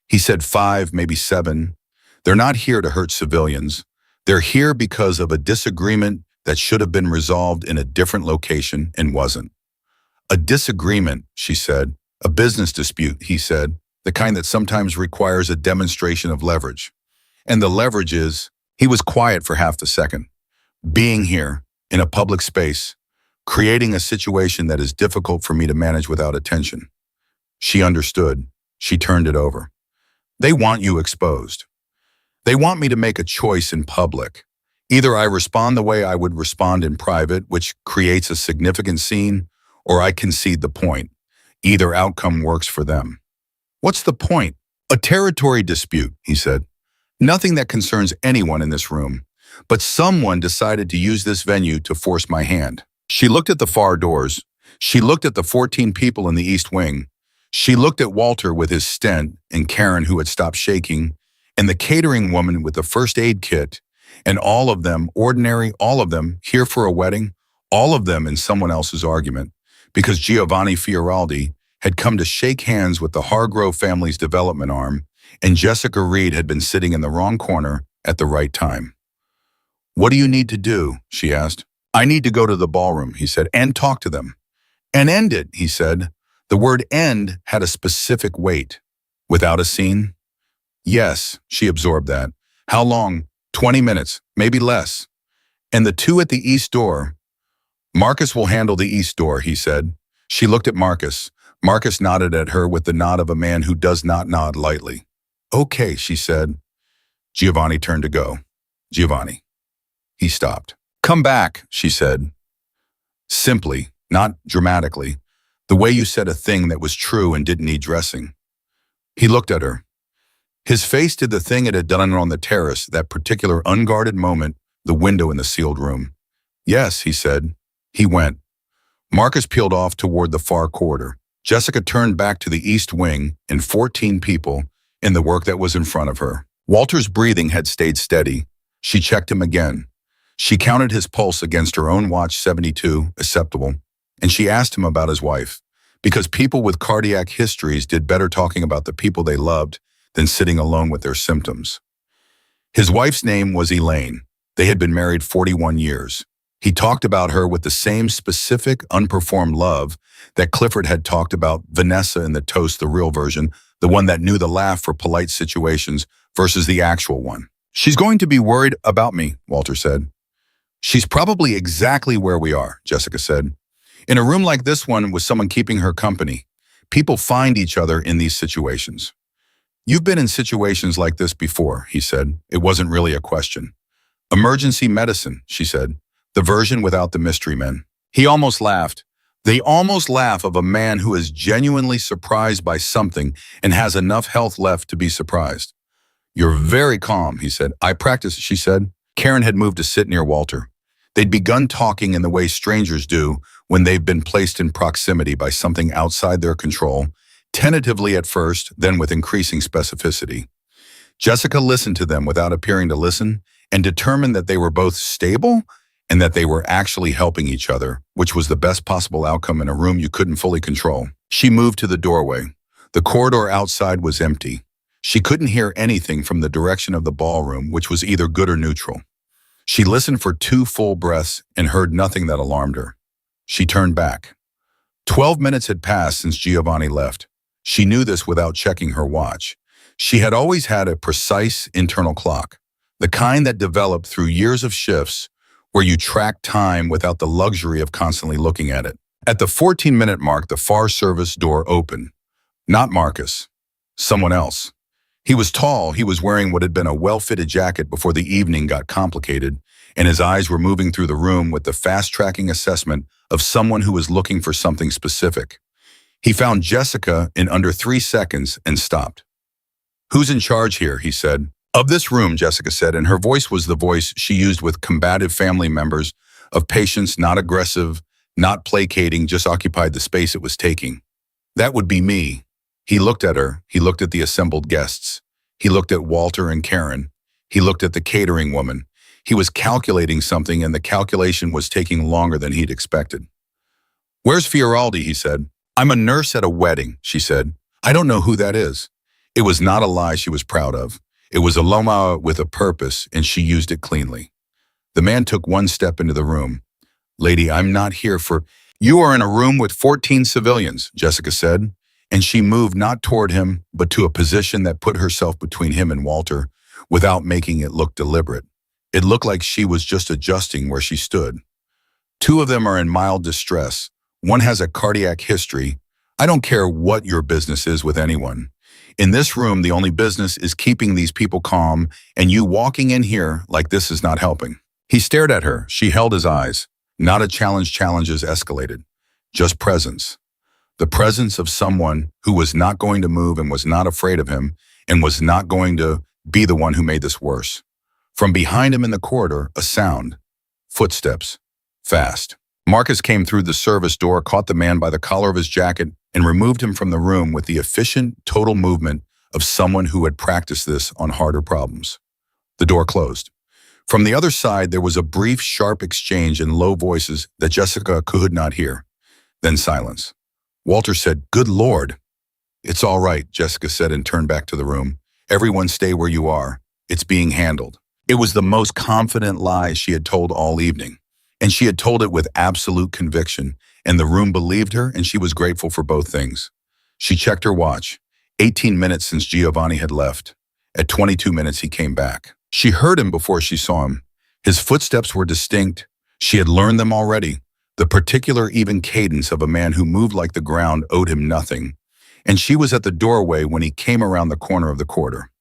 He said 5, maybe 7. They're not here to hurt civilians. They're here because of a disagreement that should have been resolved in a different location and wasn't. A disagreement, she said. A business dispute, he said. The kind that sometimes requires a demonstration of leverage. And the leverage is, he was quiet for half the second. Being here, in a public space, creating a situation that is difficult for me to manage without attention. She understood. She turned it over. They want you exposed. They want me to make a choice in public. Either I respond the way I would respond in private, which creates a significant scene, or I concede the point. Either outcome works for them. What's the point? A territory dispute, he said. Nothing that concerns anyone in this room. But someone decided to use this venue to force my hand. She looked at the far doors. She looked at the 14 people in the East Wing. She looked at Walter with his stent and Karen who had stopped shaking, and the catering woman with the first aid kit, and all of them, ordinary, all of them, here for a wedding, all of them in someone else's argument, because Giovanni Fioraldi had come to shake hands with the Hargrove family's development arm, and Jessica Reed had been sitting in the wrong corner at the right time. What do you need to do? She asked. I need to go to the ballroom, he said, and talk to them. And end it, he said. The word end had a specific weight. Without a scene? Yes, she absorbed that. How long? 20 minutes, maybe less. And the two at the east door. Marcus will handle the east door, he said. She looked at Marcus. Marcus nodded at her with the nod of a man who does not nod lightly. Okay, she said. Giovanni turned to go. Giovanni. He stopped. Come back, she said. Simply, not dramatically. The way you said a thing that was true and didn't need dressing. He looked at her. His face did the thing it had done on the terrace, that particular unguarded moment, the window in the sealed room. Yes, he said. He went. Marcus peeled off toward the far corridor. Jessica turned back to the East Wing and 14 people in the work that was in front of her. Walter's breathing had stayed steady. She checked him again. She counted his pulse against her own watch, 72, acceptable, and she asked him about his wife, because people with cardiac histories did better talking about the people they loved than sitting alone with their symptoms. His wife's name was Elaine. They had been married 41 years. He talked about her with the same specific, unperformed love that Clifford had talked about Vanessa in the Toast, the real version, the one that knew the laugh for polite situations versus the actual one. She's going to be worried about me, Walter said. She's probably exactly where we are, Jessica said. In a room like this one with someone keeping her company, people find each other in these situations. You've been in situations like this before, he said. It wasn't really a question. Emergency medicine, she said. The version without the mystery men. He almost laughed. They almost laugh of a man who is genuinely surprised by something and has enough health left to be surprised. You're very calm, he said. I practice, she said. Karen had moved to sit near Walter. They'd begun talking in the way strangers do when they've been placed in proximity by something outside their control, tentatively at first, then with increasing specificity. Jessica listened to them without appearing to listen and determined that they were both stable and that they were actually helping each other, which was the best possible outcome in a room you couldn't fully control. She moved to the doorway. The corridor outside was empty. She couldn't hear anything from the direction of the ballroom, which was either good or neutral. She listened for 2 full breaths and heard nothing that alarmed her. She turned back. 12 minutes had passed since Giovanni left. She knew this without checking her watch. She had always had a precise internal clock, the kind that developed through years of shifts where you track time without the luxury of constantly looking at it. At the 14-minute mark, the far service door opened. Not Marcus. Someone else. He was tall, he was wearing what had been a well-fitted jacket before the evening got complicated, and his eyes were moving through the room with the fast-tracking assessment of someone who was looking for something specific. He found Jessica in under 3 seconds and stopped. Who's in charge here, he said. Of this room, Jessica said, and her voice was the voice she used with combative family members, of patience, not aggressive, not placating, just occupied the space it was taking. That would be me. He looked at her. He looked at the assembled guests. He looked at Walter and Karen. He looked at the catering woman. He was calculating something, and the calculation was taking longer than he'd expected. "Where's Fioraldi?" he said. "I'm a nurse at a wedding," she said. "I don't know who that is." It was not a lie she was proud of. It was a loma with a purpose, and she used it cleanly. The man took one step into the room. "Lady, I'm not here for—" "You are in a room with 14 civilians," Jessica said, and she moved not toward him, but to a position that put herself between him and Walter without making it look deliberate. It looked like she was just adjusting where she stood. "Two of them are in mild distress. One has a cardiac history. I don't care what your business is with anyone. In this room, the only business is keeping these people calm, and you walking in here like this is not helping." He stared at her. She held his eyes. Not a challenge. Challenges escalated. Just presence. The presence of someone who was not going to move and was not afraid of him and was not going to be the one who made this worse. From behind him in the corridor, a sound. Footsteps. Fast. Marcus came through the service door, caught the man by the collar of his jacket, and removed him from the room with the efficient, total movement of someone who had practiced this on harder problems. The door closed. From the other side, there was a brief, sharp exchange in low voices that Jessica could not hear. Then silence. Walter said, "Good Lord." "It's all right," Jessica said and turned back to the room. "Everyone stay where you are. It's being handled." It was the most confident lie she had told all evening, and she had told it with absolute conviction, and the room believed her, and she was grateful for both things. She checked her watch. 18 minutes since Giovanni had left. At 22 minutes, he came back. She heard him before she saw him. His footsteps were distinct. She had learned them already. The particular even cadence of a man who moved like the ground owed him nothing. And she was at the doorway when he came around the corner of the corridor.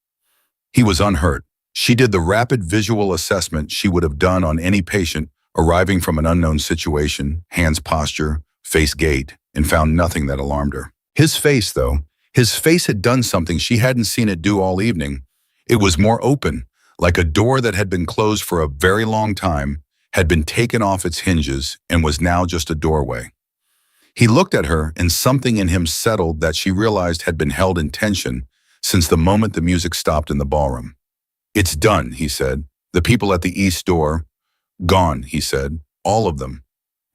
He was unhurt. She did the rapid visual assessment she would have done on any patient arriving from an unknown situation, hands posture, face gait, and found nothing that alarmed her. His face, though, his face had done something she hadn't seen it do all evening. It was more open, like a door that had been closed for a very long time, had been taken off its hinges, and was now just a doorway. He looked at her, and something in him settled that she realized had been held in tension since the moment the music stopped in the ballroom. "It's done," he said. "The people at the east door, gone," he said. "All of them.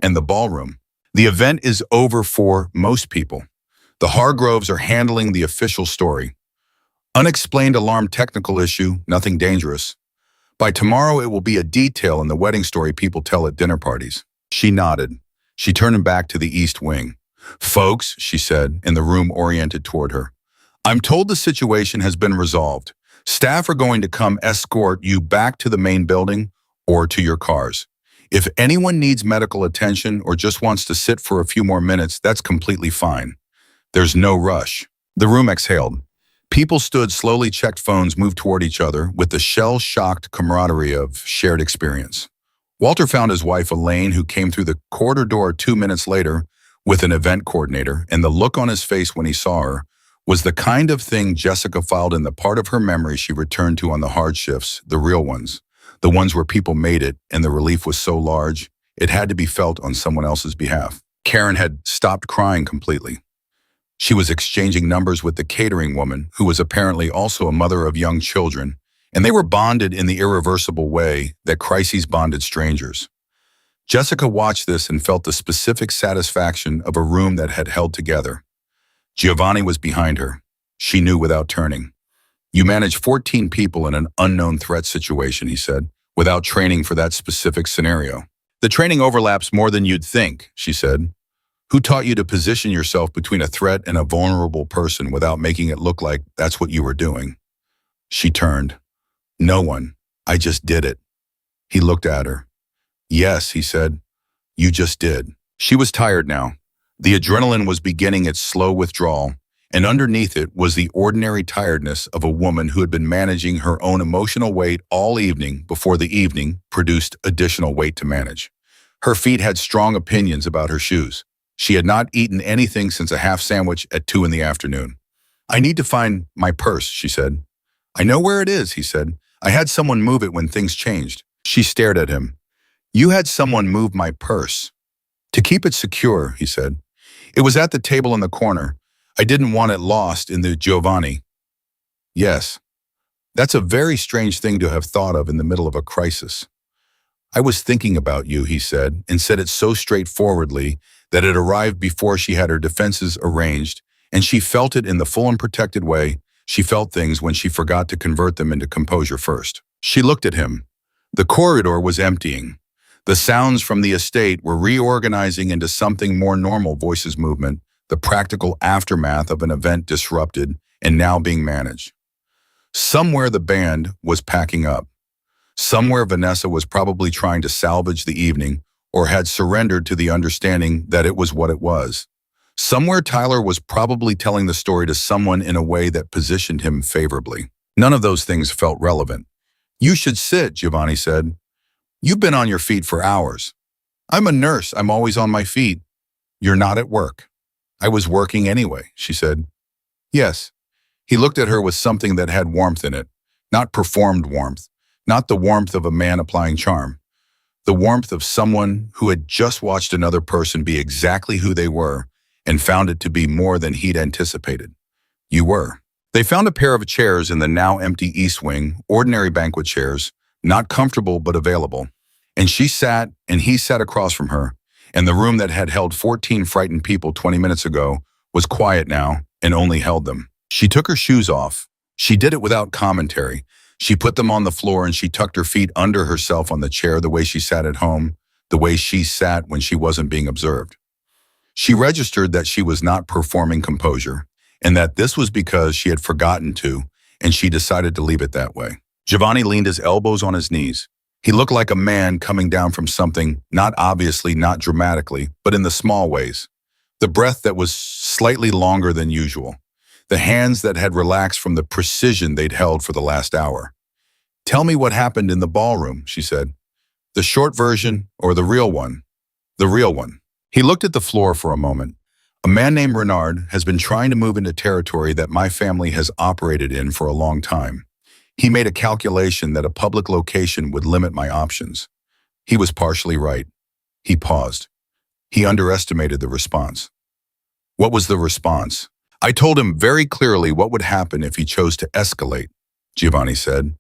And the ballroom. The event is over for most people. The Hargroves are handling the official story. Unexplained alarm technical issue, nothing dangerous. By tomorrow, it will be a detail in the wedding story people tell at dinner parties." She nodded. She turned him back to the east wing. "Folks," she said, and the room oriented toward her. "I'm told the situation has been resolved. Staff are going to come escort you back to the main building or to your cars. If anyone needs medical attention or just wants to sit for a few more minutes, that's completely fine. There's no rush." The room exhaled. People stood, slowly checked phones, moved toward each other with the shell-shocked camaraderie of shared experience. Walter found his wife, Elaine, who came through the corridor door 2 minutes later with an event coordinator, and the look on his face when he saw her was the kind of thing Jessica filed in the part of her memory she returned to on the hard shifts, the real ones, the ones where people made it, and the relief was so large, it had to be felt on someone else's behalf. Karen had stopped crying completely. She was exchanging numbers with the catering woman, who was apparently also a mother of young children, and they were bonded in the irreversible way that crises bonded strangers. Jessica watched this and felt the specific satisfaction of a room that had held together. Giovanni was behind her. She knew without turning. "You manage 14 people in an unknown threat situation," he said, "without training for that specific scenario." "The training overlaps more than you'd think," she said. "Who taught you to position yourself between a threat and a vulnerable person without making it look like that's what you were doing?" She turned. "No one. I just did it." He looked at her. "Yes," he said. "You just did." She was tired now. The adrenaline was beginning its slow withdrawal, and underneath it was the ordinary tiredness of a woman who had been managing her own emotional weight all evening before the evening produced additional weight to manage. Her feet had strong opinions about her shoes. She had not eaten anything since a half sandwich at 2 in the afternoon. "I need to find my purse," she said. "I know where it is," he said. "I had someone move it when things changed." She stared at him. "You had someone move my purse?" "To keep it secure," he said. "It was at the table in the corner. I didn't want it lost in the Giovanni. Yes, that's a very strange thing to have thought of in the middle of a crisis. I was thinking about you, he said, and said it so straightforwardly that it arrived before she had her defenses arranged, and she felt it in the full and protected way she felt things when she forgot to convert them into composure first. She looked at him. The corridor was emptying. The sounds from the estate were reorganizing into something more normal, voices movement, the practical aftermath of an event disrupted and now being managed. Somewhere the band was packing up. Somewhere Vanessa was probably trying to salvage the evening or had surrendered to the understanding that it was what it was. Somewhere Tyler was probably telling the story to someone in a way that positioned him favorably. None of those things felt relevant. You should sit, Giovanni said. You've been on your feet for hours. I'm a nurse. I'm always on my feet. You're not at work. I was working anyway, she said. Yes. He looked at her with something that had warmth in it, not performed warmth, not the warmth of a man applying charm, the warmth of someone who had just watched another person be exactly who they were and found it to be more than he'd anticipated. You were. They found a pair of chairs in the now empty East Wing, ordinary banquet chairs, not comfortable but available. And she sat and he sat across from her, and the room that had held 14 frightened people 20 minutes ago was quiet now and only held them. She took her shoes off. She did it without commentary. She put them on the floor and she tucked her feet under herself on the chair the way she sat at home, the way she sat when she wasn't being observed. She registered that she was not performing composure, and that this was because she had forgotten to, and she decided to leave it that way. Giovanni leaned his elbows on his knees. He looked like a man coming down from something, not obviously, not dramatically, but in the small ways. The breath that was slightly longer than usual. The hands that had relaxed from the precision they'd held for the last hour. Tell me what happened in the ballroom, she said. The short version or the real one? The real one. He looked at the floor for a moment. A man named Renard has been trying to move into territory that my family has operated in for a long time. He made a calculation that a public location would limit my options. He was partially right. He paused. He underestimated the response. What was the response? I told him very clearly what would happen if he chose to escalate, Giovanni said.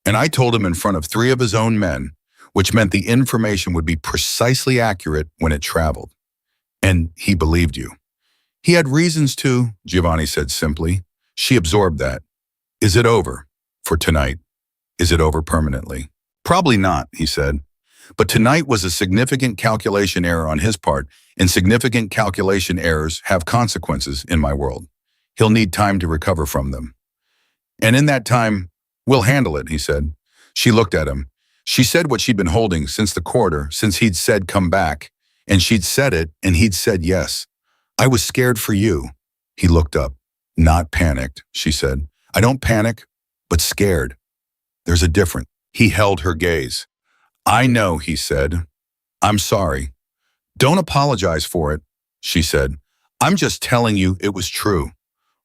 And I told him in front of 3 of his own men, which meant the information would be precisely accurate when it traveled. And he believed you. He had reasons to, Giovanni said simply. She absorbed that. Is it over? For tonight. Is it over permanently? Probably not, he said. But tonight was a significant calculation error on his part, and significant calculation errors have consequences in my world. He'll need time to recover from them. And in that time, we'll handle it, he said. She looked at him. She said what she'd been holding since the quarter, since he'd said come back, and she'd said it, and he'd said yes. I was scared for you. He looked up. Not panicked, she said. I don't panic, but scared. There's a difference. He held her gaze. I know, he said. I'm sorry. Don't apologize for it, she said. I'm just telling you it was true.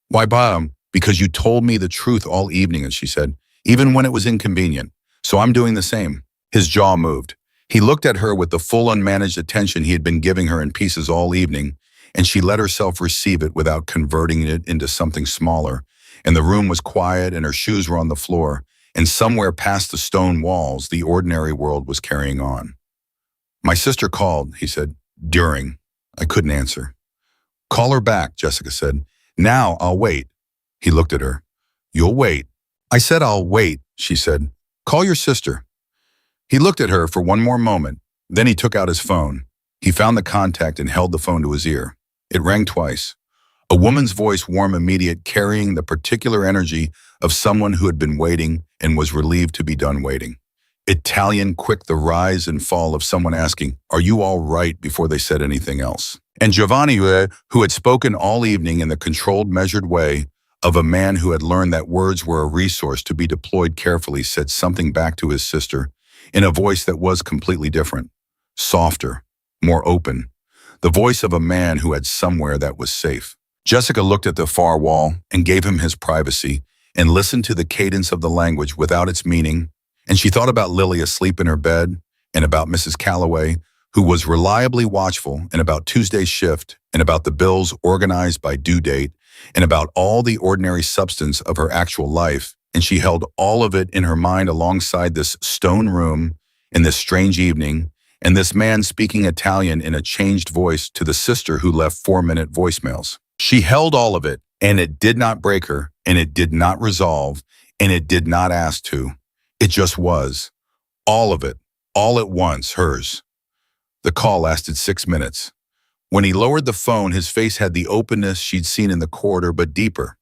Why, bottom? Because you told me the truth all evening, as she said, even when it was inconvenient. So I'm doing the same. His jaw moved. He looked at her with the full unmanaged attention he had been giving her in pieces all evening, and she let herself receive it without converting it into something smaller. And the room was quiet and her shoes were on the floor, and somewhere past the stone walls, the ordinary world was carrying on. My sister called, he said, during. I couldn't answer. Call her back, Jessica said. Now I'll wait. He looked at her. You'll wait. I said I'll wait, she said. Call your sister. He looked at her for one more moment. Then he took out his phone. He found the contact and held the phone to his ear. It rang twice. A woman's voice, warm, immediate, carrying the particular energy of someone who had been waiting and was relieved to be done waiting. Italian, quick, the rise and fall of someone asking, are you all right, before they said anything else. And Giovanni, who had spoken all evening in the controlled, measured way of a man who had learned that words were a resource to be deployed carefully, said something back to his sister in a voice that was completely different, softer, more open, the voice of a man who had somewhere that was safe. Jessica looked at the far wall and gave him his privacy and listened to the cadence of the language without its meaning, and she thought about Lily asleep in her bed and about Mrs. Calloway, who was reliably watchful, and about Tuesday's shift and about the bills organized by due date and about all the ordinary substance of her actual life, and she held all of it in her mind alongside this stone room in this strange evening, and this man speaking Italian in a changed voice to the sister who left 4-minute voicemails. She held all of it, and it did not break her, and it did not resolve, and it did not ask to. It just was. All of it, all at once, hers. The call lasted 6 minutes. When he lowered the phone, his face had the openness she'd seen in the corridor, but deeper.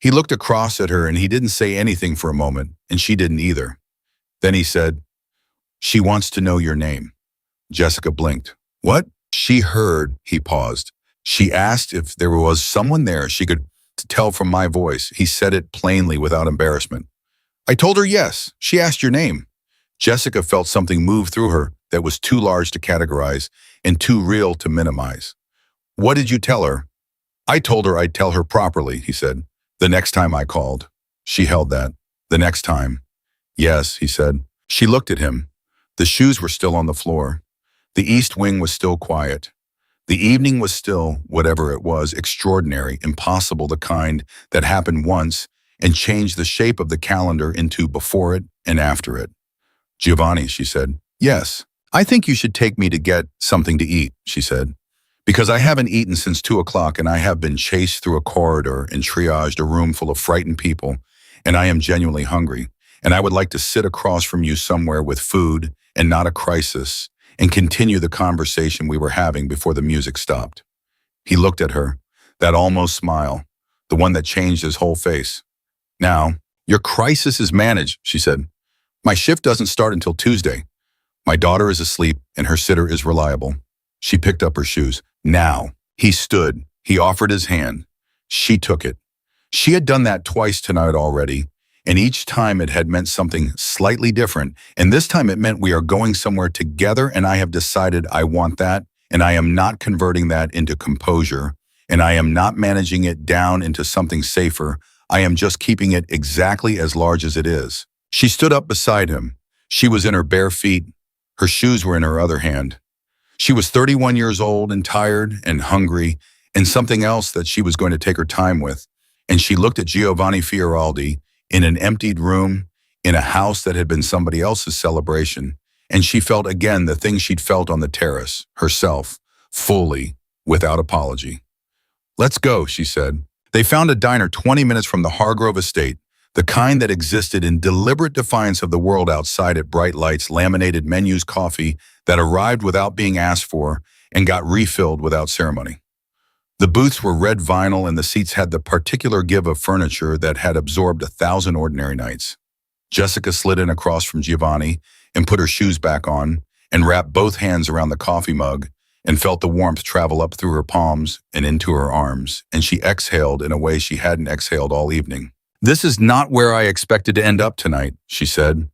He looked across at her, and he didn't say anything for a moment, and she didn't either. Then he said, "She wants to know your name." Jessica blinked. "What?" She heard. He paused. "She asked if there was someone there she could tell from my voice." He said it plainly without embarrassment. "I told her yes. She asked your name." Jessica felt something move through her that was too large to categorize and too real to minimize. "What did you tell her?" "I told her I'd tell her properly," he said. "The next time I called." She held that. "The next time." "Yes," he said. She looked at him. The shoes were still on the floor. The east wing was still quiet. The evening was still, whatever it was, extraordinary, impossible, the kind that happened once and changed the shape of the calendar into before it and after it. "Giovanni," she said. "Yes. I think you should take me to get something to eat," she said. "Because I haven't eaten since 2 o'clock and I have been chased through a corridor and triaged a room full of frightened people, and I am genuinely hungry, and I would like to sit across from you somewhere with food and not a crisis and continue the conversation we were having before the music stopped." He looked at her, that almost smile, the one that changed his whole face. "Now, your crisis is managed," she said. "My shift doesn't start until Tuesday. My daughter is asleep and her sitter is reliable." She picked up her shoes. "Now." He stood. He offered his hand. She took it. She had done that twice tonight already, and each time it had meant something slightly different, and this time it meant we are going somewhere together, and I have decided I want that, and I am not converting that into composure, and I am not managing it down into something safer. I am just keeping it exactly as large as it is. She stood up beside him. She was in her bare feet. Her shoes were in her other hand. She was 31 years old and tired and hungry and something else that she was going to take her time with. And she looked at Giovanni Fioraldi in an emptied room, in a house that had been somebody else's celebration. And she felt again the thing she'd felt on the terrace, herself, fully, without apology. "Let's go," she said. They found a diner 20 minutes from the Hargrove estate, the kind that existed in deliberate defiance of the world outside it, bright lights, laminated menus, coffee that arrived without being asked for and got refilled without ceremony. The booths were red vinyl and the seats had the particular give of furniture that had absorbed 1,000 ordinary nights. Jessica slid in across from Giovanni and put her shoes back on and wrapped both hands around the coffee mug and felt the warmth travel up through her palms and into her arms, and she exhaled in a way she hadn't exhaled all evening. "This is not where I expected to end up tonight," she said.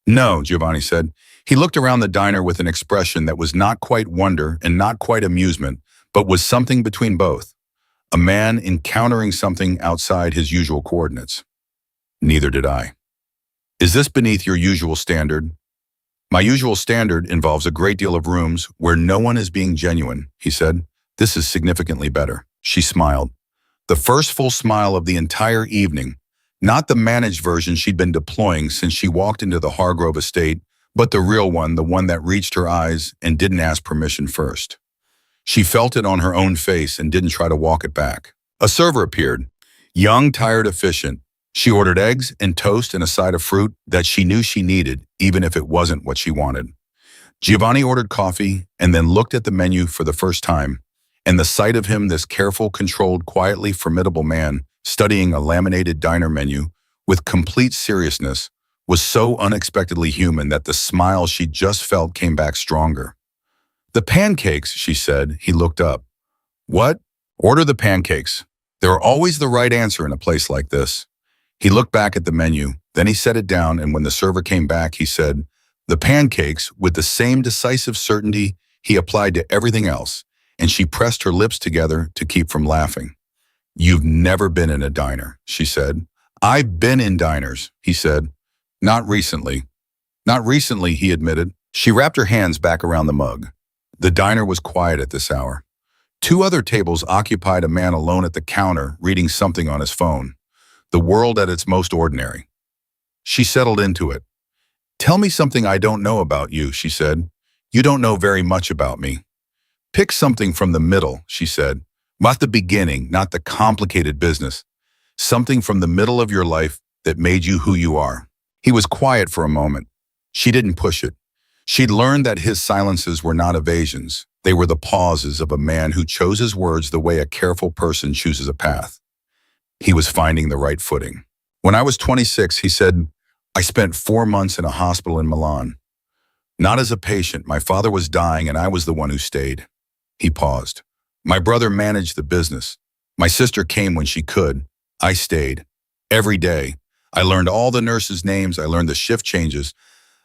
"No," Giovanni said. He looked around the diner with an expression that was not quite wonder and not quite amusement, but was something between both. A man encountering something outside his usual coordinates. "Neither did I." "Is this beneath your usual standard?" "My usual standard involves a great deal of rooms where no one is being genuine," he said. "This is significantly better." She smiled. The first full smile of the entire evening, not the managed version she'd been deploying since she walked into the Hargrove estate, but the real one, the one that reached her eyes and didn't ask permission first. She felt it on her own face and didn't try to walk it back. A server appeared, young, tired, efficient. She ordered eggs and toast and a side of fruit that she knew she needed, even if it wasn't what she wanted. Giovanni ordered coffee and then looked at the menu for the first time, and the sight of him, this careful, controlled, quietly formidable man, studying a laminated diner menu with complete seriousness, was so unexpectedly human that the smile she just felt came back stronger. "The pancakes," she said. He looked up. "What?" "Order the pancakes. They're always the right answer in a place like this." He looked back at the menu, then he set it down, and when the server came back, he said, "The pancakes," with the same decisive certainty he applied to everything else, and she pressed her lips together to keep from laughing. "You've never been in a diner," she said. "I've been in diners," he said. "Not recently." "Not recently," he admitted. She wrapped her hands back around the mug. The diner was quiet at this hour. Two other tables occupied a man alone at the counter, reading something on his phone. The world at its most ordinary. She settled into it. "Tell me something I don't know about you," she said. "You don't know very much about me." "Pick something from the middle," she said. "Not the beginning, not the complicated business. Something from the middle of your life that made you who you are." He was quiet for a moment. She didn't push it. She'd learned that his silences were not evasions. They were the pauses of a man who chose his words the way a careful person chooses a path. He was finding the right footing. "When I was 26, he said, I spent 4 months in a hospital in Milan. Not as a patient. My father was dying and I was the one who stayed." He paused. "My brother managed the business. My sister came when she could. I stayed. Every day. I learned all the nurses' names. I learned the shift changes.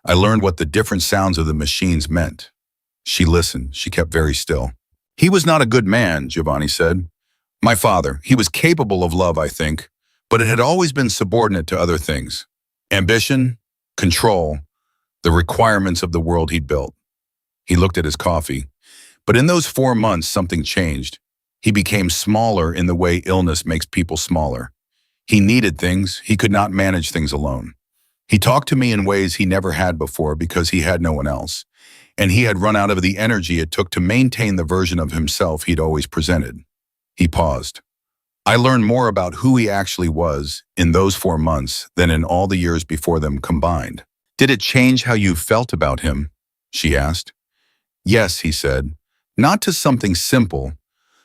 I learned what the different sounds of the machines meant." She listened. She kept very still. "He was not a good man," Giovanni said. "My father. He was capable of love, I think, but it had always been subordinate to other things. Ambition, control, the requirements of the world he'd built." He looked at his coffee. "But in those 4 months, something changed. He became smaller in the way illness makes people smaller. He needed things. He could not manage things alone. He talked to me in ways he never had before because he had no one else. And he had run out of the energy it took to maintain the version of himself he'd always presented." He paused. "I learned more about who he actually was in those 4 months than in all the years before them combined." "Did it change how you felt about him?" she asked. "Yes," he said. "Not to something simple,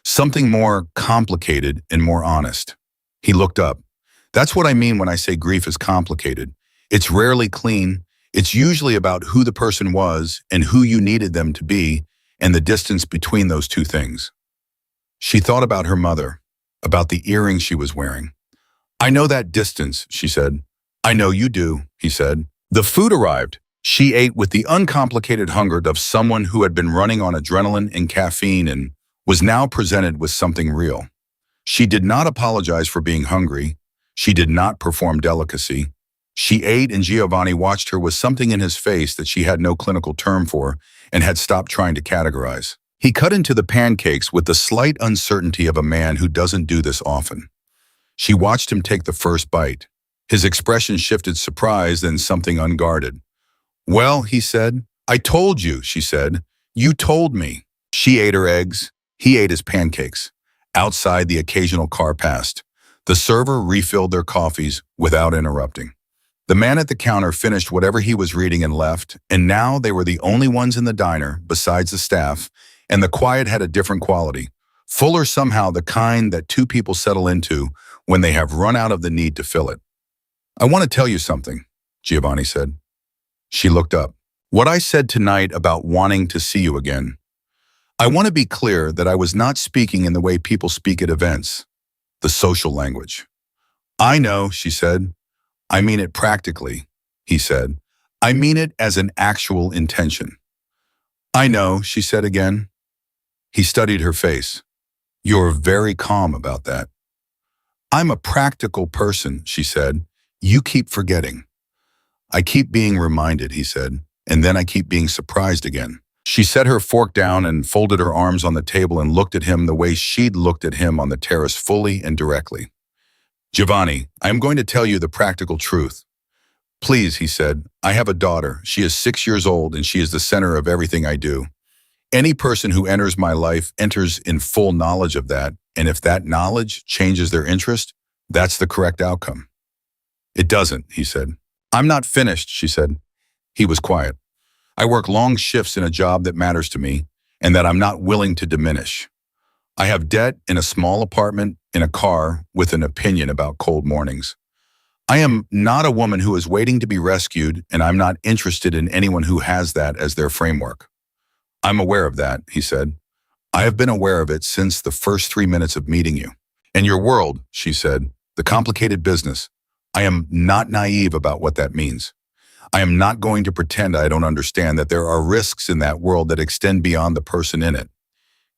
something more complicated and more honest." He looked up. "That's what I mean when I say grief is complicated. It's rarely clean. It's usually about who the person was and who you needed them to be and the distance between those two things." She thought about her mother, about the earrings she was wearing. "I know that distance," she said. "I know you do," he said. The food arrived. She ate with the uncomplicated hunger of someone who had been running on adrenaline and caffeine and was now presented with something real. She did not apologize for being hungry. She did not perform delicacy. She ate, and Giovanni watched her with something in his face that she had no clinical term for and had stopped trying to categorize. He cut into the pancakes with the slight uncertainty of a man who doesn't do this often. She watched him take the first bite. His expression shifted surprise, then something unguarded. "Well," he said. "I told you," she said. "You told me." She ate her eggs. He ate his pancakes. Outside, the occasional car passed. The server refilled their coffees without interrupting. The man at the counter finished whatever he was reading and left, and now they were the only ones in the diner, besides the staff, and the quiet had a different quality, fuller somehow, the kind that two people settle into when they have run out of the need to fill it. "I want to tell you something," Giovanni said. She looked up. "What I said tonight about wanting to see you again. I want to be clear that I was not speaking in the way people speak at events, the social language." "I know," she said. "I mean it practically," he said. "I mean it as an actual intention." "I know," she said again. He studied her face. "You're very calm about that." "I'm a practical person," she said. "You keep forgetting." "I keep being reminded," he said, "and then I keep being surprised again." She set her fork down and folded her arms on the table and looked at him the way she'd looked at him on the terrace, fully and directly. "Giovanni, I am going to tell you the practical truth." "Please," he said. "I have a daughter. She is 6 years old and she is the center of everything I do. Any person who enters my life enters in full knowledge of that, and if that knowledge changes their interest, that's the correct outcome." "It doesn't," he said. "I'm not finished," she said. He was quiet. "I work long shifts in a job that matters to me and that I'm not willing to diminish. I have debt in a small apartment, in a car, with an opinion about cold mornings. I am not a woman who is waiting to be rescued, and I'm not interested in anyone who has that as their framework." "I'm aware of that," he said. "I have been aware of it since the first 3 minutes of meeting you. And your world," she said, "the complicated business. I am not naive about what that means. I am not going to pretend I don't understand that there are risks in that world that extend beyond the person in it."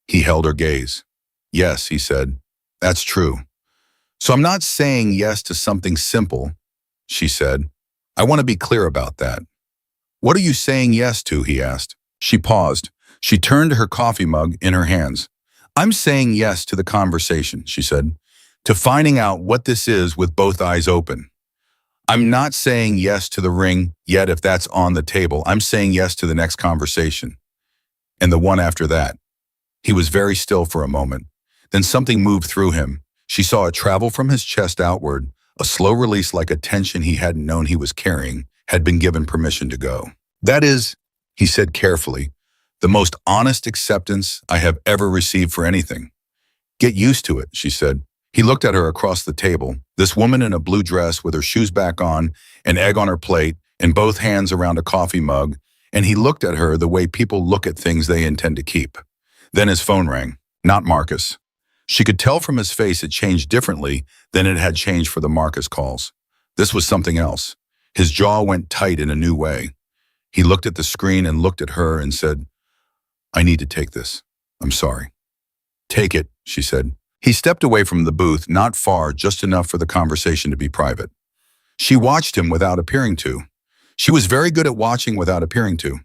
He held her gaze. "Yes," he said, "that's true. So I'm not saying yes to something simple," she said. "I want to be clear about that." "What are you saying yes to?" he asked. She paused. She turned her coffee mug in her hands. I'm saying yes to the conversation, she said, to finding out what this is with both eyes open. I'm not saying yes to the ring yet if that's on the table. I'm saying yes to the next conversation. And the one after that. He was very still for a moment. Then something moved through him. She saw it travel from his chest outward, a slow release like a tension he hadn't known he was carrying, had been given permission to go. That is, he said carefully, the most honest acceptance I have ever received for anything. Get used to it, she said. He looked at her across the table, this woman in a blue dress with her shoes back on, an egg on her plate, and both hands around a coffee mug, and he looked at her the way people look at things they intend to keep. Then his phone rang, not Marcus. She could tell from his face it changed differently than it had changed for the Marcus calls. This was something else. His jaw went tight in a new way. He looked at the screen and looked at her and said, I need to take this. I'm sorry. Take it, she said. He stepped away from the booth, not far, just enough for the conversation to be private. She watched him without appearing to. She was very good at watching without appearing to.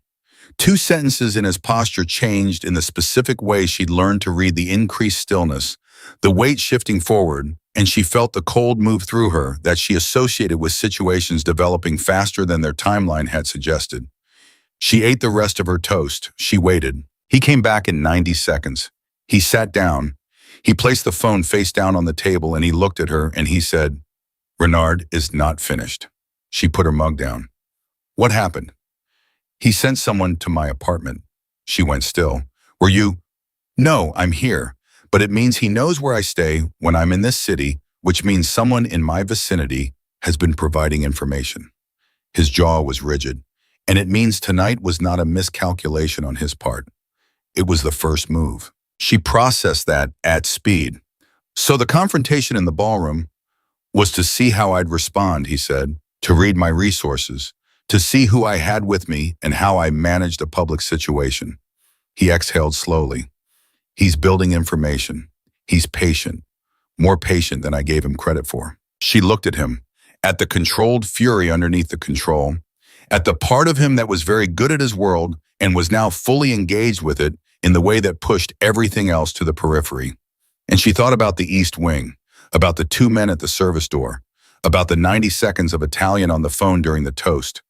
2 sentences in his posture changed in the specific way she'd learned to read the increased stillness, the weight shifting forward, and she felt the cold move through her that she associated with situations developing faster than their timeline had suggested. She ate the rest of her toast. She waited. He came back in 90 seconds. He sat down. He placed the phone face down on the table and he looked at her and he said, Renard is not finished. She put her mug down. What happened? He sent someone to my apartment. She went still. Were you? No, I'm here. But it means he knows where I stay when I'm in this city, which means someone in my vicinity has been providing information. His jaw was rigid. And it means tonight was not a miscalculation on his part. It was the first move. She processed that at speed. So the confrontation in the ballroom was to see how I'd respond, he said, to read my resources, to see who I had with me and how I managed a public situation. He exhaled slowly. He's building information. He's patient, more patient than I gave him credit for. She looked at him, at the controlled fury underneath the control, at the part of him that was very good at his world and was now fully engaged with it in the way that pushed everything else to the periphery. And she thought about the East Wing, about the 2 men at the service door, about the 90 seconds of Italian on the phone during the toast,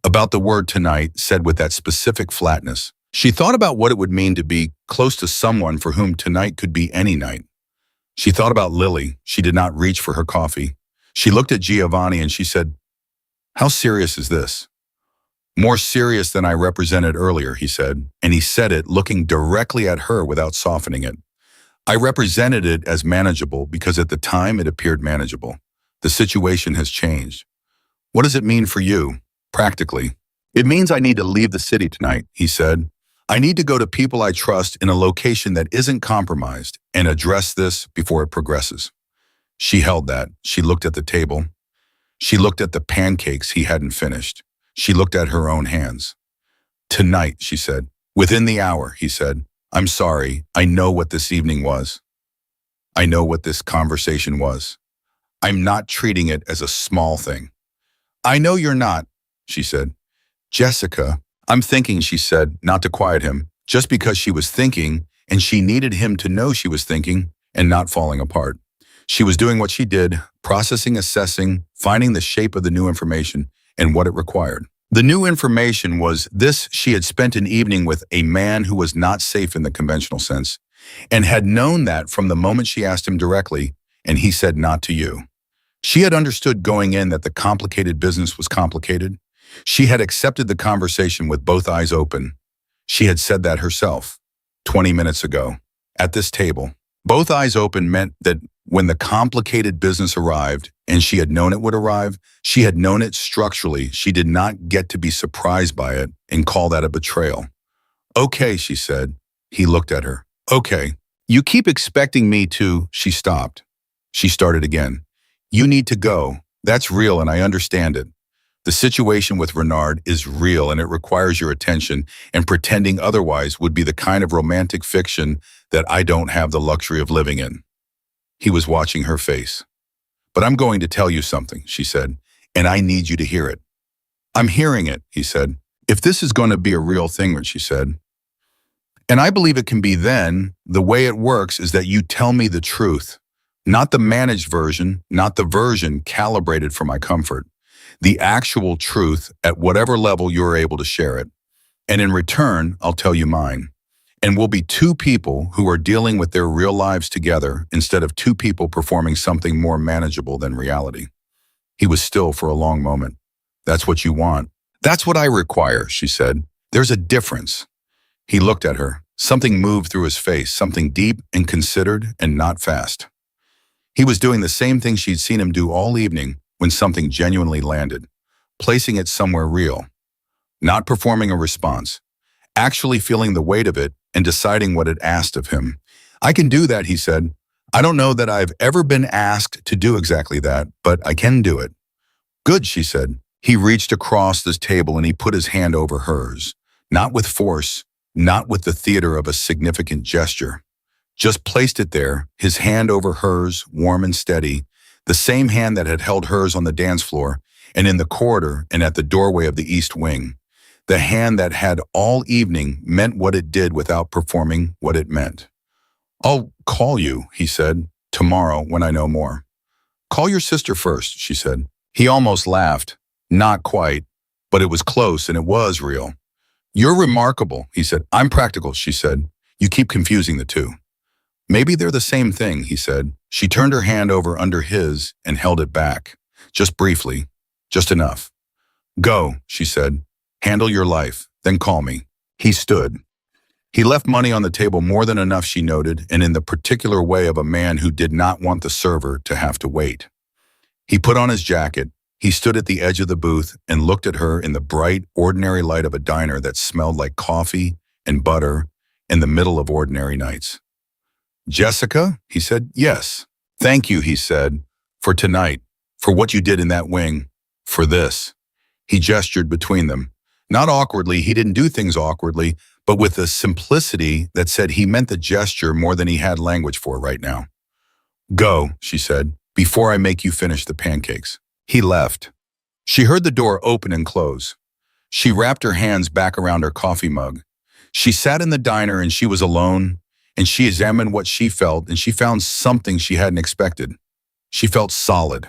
about the word tonight said with that specific flatness. She thought about what it would mean to be close to someone for whom tonight could be any night. She thought about Lily. She did not reach for her coffee. She looked at Giovanni and she said, how serious is this? More serious than I represented earlier, he said, and he said it looking directly at her without softening it. I represented it as manageable because at the time it appeared manageable. The situation has changed. What does it mean for you, practically? It means I need to leave the city tonight, he said. I need to go to people I trust in a location that isn't compromised and address this before it progresses. She held that. She looked at the table. She looked at the pancakes he hadn't finished. She looked at her own hands. Tonight, she said. Within the hour, he said. I'm sorry. I know what this evening was. I know what this conversation was. I'm not treating it as a small thing. I know you're not, she said. Jessica, I'm thinking, she said, not to quiet him, just because she was thinking and she needed him to know she was thinking and not falling apart. She was doing what she did, processing, assessing, finding the shape of the new information and what it required. The new information was this: she had spent an evening with a man who was not safe in the conventional sense and had known that from the moment she asked him directly and he said, not to you. She had understood going in that the complicated business was complicated. She had accepted the conversation with both eyes open. She had said that herself 20 minutes ago at this table. Both eyes open meant that when the complicated business arrived, and she had known it would arrive, she had known it structurally. She did not get to be surprised by it and call that a betrayal. Okay, she said. He looked at her. Okay. You keep expecting me to, she stopped. She started again. You need to go. That's real and I understand it. The situation with Renard is real and it requires your attention, and pretending otherwise would be the kind of romantic fiction that I don't have the luxury of living in. He was watching her face. But I'm going to tell you something, she said, and I need you to hear it. I'm hearing it, he said. If this is going to be a real thing, she said. And I believe it can be then. The way it works is that you tell me the truth, not the managed version, not the version calibrated for my comfort, the actual truth at whatever level you're able to share it. And in return, I'll tell you mine. And we'll be two people who are dealing with their real lives together instead of two people performing something more manageable than reality. He was still for a long moment. That's what you want. That's what I require, she said. There's a difference. He looked at her. Something moved through his face, something deep and considered and not fast. He was doing the same thing she'd seen him do all evening when something genuinely landed, placing it somewhere real, not performing a response, actually feeling the weight of it and deciding what it asked of him. I can do that, he said. I don't know that I've ever been asked to do exactly that, but I can do it. Good, she said. He reached across this table and he put his hand over hers, not with force, not with the theater of a significant gesture. Just placed it there, his hand over hers, warm and steady, the same hand that had held hers on the dance floor and in the corridor and at the doorway of the East Wing. The hand that had all evening meant what it did without performing what it meant. I'll call you, he said, tomorrow when I know more. Call your sister first, she said. He almost laughed. Not quite, but it was close and it was real. You're remarkable, he said. I'm practical, she said. You keep confusing the two. Maybe they're the same thing, he said. She turned her hand over under his and held it back. Just briefly, just enough. Go, she said. Handle your life, then call me. He stood. He left money on the table, more than enough, she noted, and in the particular way of a man who did not want the server to have to wait. He put on his jacket. He stood at the edge of the booth and looked at her in the bright, ordinary light of a diner that smelled like coffee and butter in the middle of ordinary nights. Jessica, he said. Yes. Thank you, he said, for tonight, for what you did in that wing, for this. He gestured between them. Not awkwardly, he didn't do things awkwardly, but with a simplicity that said he meant the gesture more than he had language for right now. Go, she said, before I make you finish the pancakes. He left. She heard the door open and close. She wrapped her hands back around her coffee mug. She sat in the diner and she was alone, and she examined what she felt, and she found something she hadn't expected. She felt solid.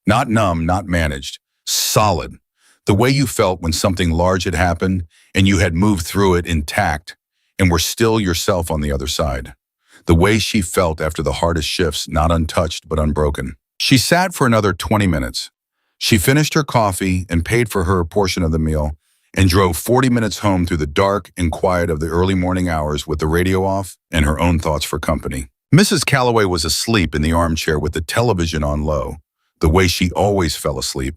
Not numb, not managed. Solid. The way you felt when something large had happened and you had moved through it intact and were still yourself on the other side. The way she felt after the hardest shifts, not untouched but unbroken. She sat for another 20 minutes. She finished her coffee and paid for her portion of the meal and drove 40 minutes home through the dark and quiet of the early morning hours with the radio off and her own thoughts for company. Mrs. Calloway was asleep in the armchair with the television on low, the way she always fell asleep.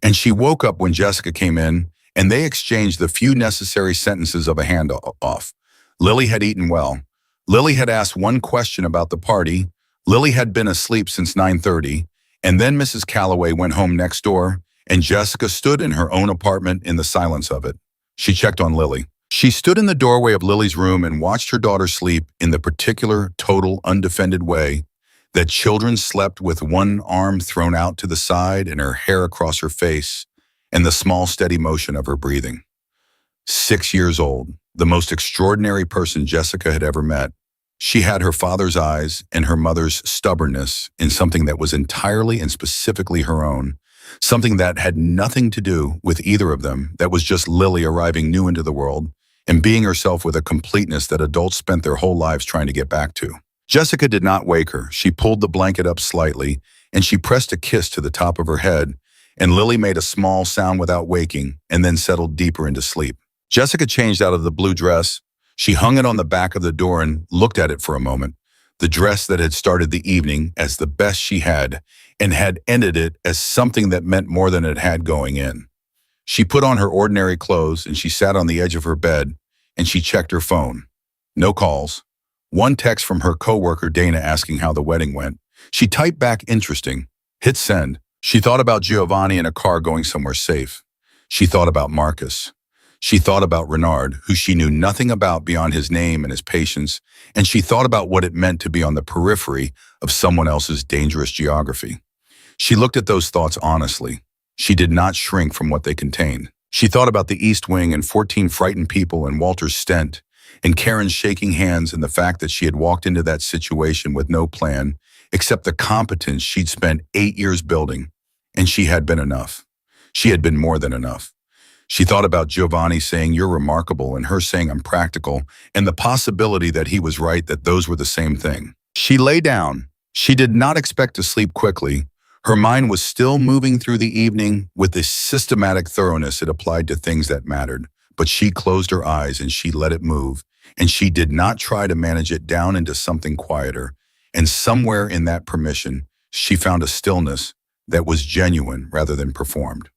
And she woke up when Jessica came in, and they exchanged the few necessary sentences of a handoff. Lily had eaten well. Lily had asked one question about the party. Lily had been asleep since 9:30, and then Mrs. Calloway went home next door, and Jessica stood in her own apartment in the silence of it. She checked on Lily. She stood in the doorway of Lily's room and watched her daughter sleep in the particular, total, undefended way that children slept, with one arm thrown out to the side and her hair across her face and the small, steady motion of her breathing. 6 years old, the most extraordinary person Jessica had ever met. She had her father's eyes and her mother's stubbornness in something that was entirely and specifically her own, something that had nothing to do with either of them, that was just Lily arriving new into the world and being herself with a completeness that adults spent their whole lives trying to get back to. Jessica did not wake her. She pulled the blanket up slightly, and she pressed a kiss to the top of her head, and Lily made a small sound without waking and then settled deeper into sleep. Jessica changed out of the blue dress. She hung it on the back of the door and looked at it for a moment, the dress that had started the evening as the best she had and had ended it as something that meant more than it had going in. She put on her ordinary clothes and she sat on the edge of her bed and she checked her phone. No calls. One text from her coworker Dana asking how the wedding went. She typed back interesting, hit send. She thought about Giovanni in a car going somewhere safe. She thought about Marcus. She thought about Renard, who she knew nothing about beyond his name and his patience, and she thought about what it meant to be on the periphery of someone else's dangerous geography. She looked at those thoughts honestly. She did not shrink from what they contained. She thought about the East Wing and 14 frightened people and Walter's stent, and Karen's shaking hands and the fact that she had walked into that situation with no plan, except the competence she'd spent 8 years building, and she had been enough. She had been more than enough. She thought about Giovanni saying, "You're remarkable," and her saying, "I'm practical," and the possibility that he was right, that those were the same thing. She lay down. She did not expect to sleep quickly. Her mind was still moving through the evening with the systematic thoroughness it applied to things that mattered. But she closed her eyes and she let it move, and she did not try to manage it down into something quieter. And somewhere in that permission, she found a stillness that was genuine rather than performed.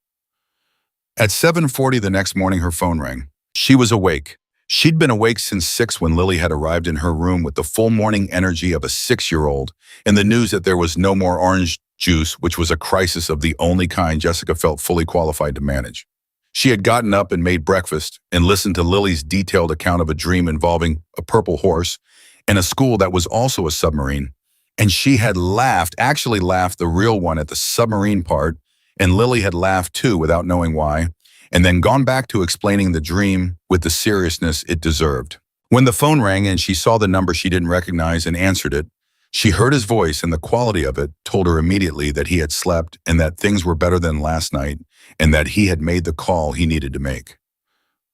At 7:40 the next morning, her phone rang. She was awake. She'd been awake since 6 when Lily had arrived in her room with the full morning energy of a 6-year-old and the news that there was no more orange juice, which was a crisis of the only kind Jessica felt fully qualified to manage. She had gotten up and made breakfast and listened to Lily's detailed account of a dream involving a purple horse and a school that was also a submarine. And she had laughed, actually laughed the real one at the submarine part, and Lily had laughed too without knowing why, and then gone back to explaining the dream with the seriousness it deserved. When the phone rang and she saw the number she didn't recognize and answered it, she heard his voice, and the quality of it told her immediately that he had slept and that things were better than last night and that he had made the call he needed to make.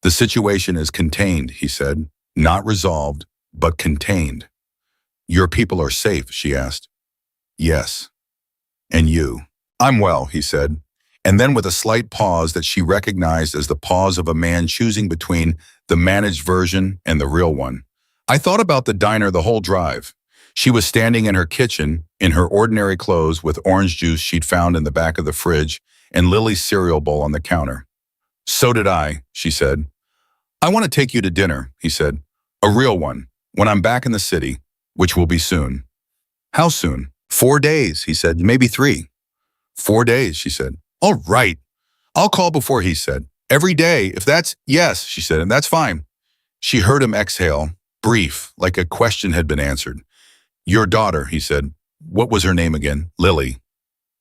"The situation is contained," he said. "Not resolved, but contained." "Your people are safe?" she asked. "Yes." "And you?" "I'm well," he said. And then with a slight pause that she recognized as the pause of a man choosing between the managed version and the real one. "I thought about the diner the whole drive." She was standing in her kitchen, in her ordinary clothes, with orange juice she'd found in the back of the fridge and Lily's cereal bowl on the counter. "So did I," she said. "I want to take you to dinner," he said. "A real one, when I'm back in the city, which will be soon." "How soon?" "4 days," he said. "Maybe 3. 4 days, she said. "All right. I'll call before," he said. "Every day, if that's—" "Yes," she said, "and that's fine." She heard him exhale, brief, like a question had been answered. "Your daughter," he said. "What was her name again?" "Lily.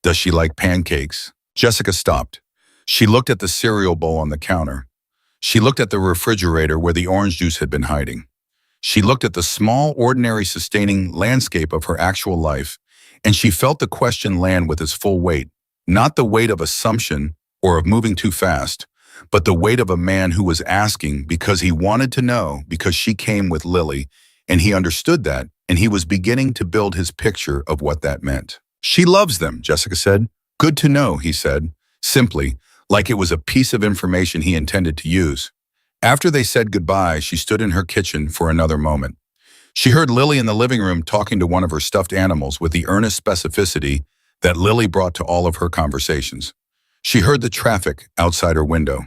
Does she like pancakes?" Jessica stopped. She looked at the cereal bowl on the counter. She looked at the refrigerator where the orange juice had been hiding. She looked at the small, ordinary, sustaining landscape of her actual life, and she felt the question land with its full weight. Not the weight of assumption or of moving too fast, but the weight of a man who was asking because he wanted to know, because she came with Lily, and he understood that, and he was beginning to build his picture of what that meant. "She loves them," Jessica said. "Good to know," he said, simply, like it was a piece of information he intended to use. After they said goodbye, she stood in her kitchen for another moment. She heard Lily in the living room talking to one of her stuffed animals with the earnest specificity that Lily brought to all of her conversations. She heard the traffic outside her window.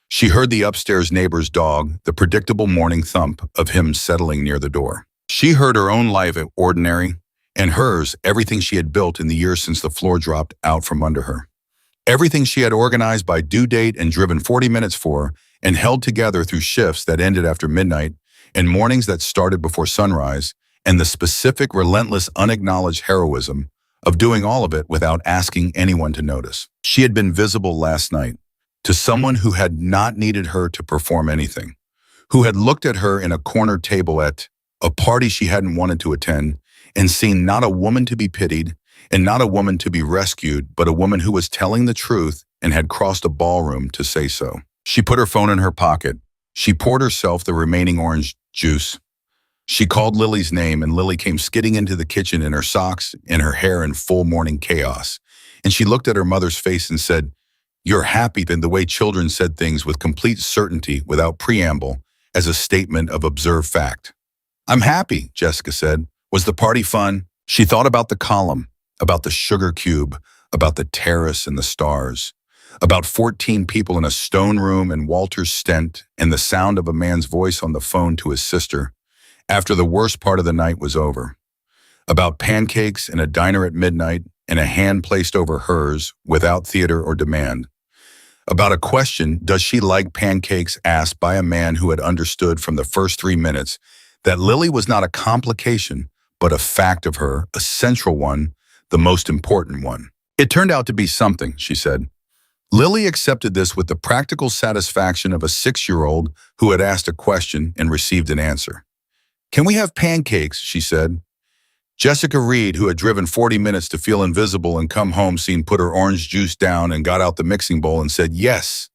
She heard the upstairs neighbor's dog, the predictable morning thump of him settling near the door. She heard her own life ordinary, and hers, everything she had built in the years since the floor dropped out from under her. Everything she had organized by due date and driven 40 minutes for, and held together through shifts that ended after midnight, and mornings that started before sunrise, and the specific, relentless, unacknowledged heroism of doing all of it without asking anyone to notice. She had been visible last night to someone who had not needed her to perform anything, who had looked at her in a corner table at a party she hadn't wanted to attend and seen not a woman to be pitied and not a woman to be rescued, but a woman who was telling the truth and had crossed a ballroom to say so. She put her phone in her pocket. She poured herself the remaining orange juice. She called Lily's name, and Lily came skidding into the kitchen in her socks and her hair in full morning chaos. And she looked at her mother's face and said, "You're happy," in the way children said things with complete certainty without preamble as a statement of observed fact. "I'm happy," Jessica said. "Was the party fun?" She thought about the column, about the sugar cube, about the terrace and the stars, about 14 people in a stone room and Walter's stent and the sound of a man's voice on the phone to his sister after the worst part of the night was over, about pancakes in a diner at midnight and a hand placed over hers without theater or demand, about a question, does she like pancakes, asked by a man who had understood from the first 3 minutes that Lily was not a complication, but a fact of her, a central one, the most important one. "It turned out to be something," she said. Lily accepted this with the practical satisfaction of a 6-year-old who had asked a question and received an answer. "Can we have pancakes?" she said. Jessica Reed, who had driven 40 minutes to feel invisible and come home seen, put her orange juice down and got out the mixing bowl and said, "Yes,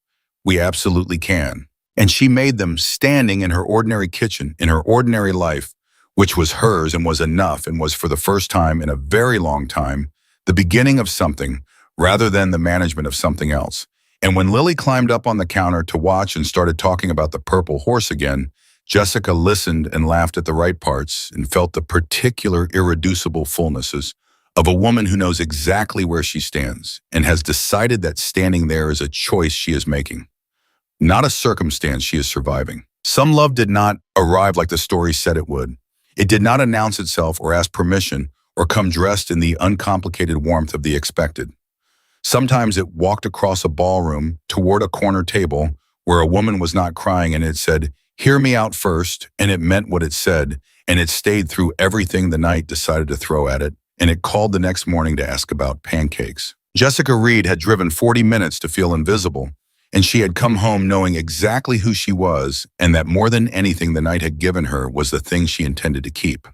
we absolutely can." And she made them standing in her ordinary kitchen, in her ordinary life, which was hers and was enough and was for the first time in a very long time, the beginning of something rather than the management of something else. And when Lily climbed up on the counter to watch and started talking about the purple horse again, Jessica listened and laughed at the right parts and felt the particular irreducible fullnesses of a woman who knows exactly where she stands and has decided that standing there is a choice she is making, not a circumstance she is surviving. Some love did not arrive like the story said it would. It did not announce itself or ask permission or come dressed in the uncomplicated warmth of the expected. Sometimes it walked across a ballroom toward a corner table where a woman was not crying and it said, "Hear me out first," and it meant what it said, and it stayed through everything the night decided to throw at it, and it called the next morning to ask about pancakes. Jessica Reed had driven 40 minutes to feel invisible, and she had come home knowing exactly who she was and that more than anything the night had given her was the thing she intended to keep.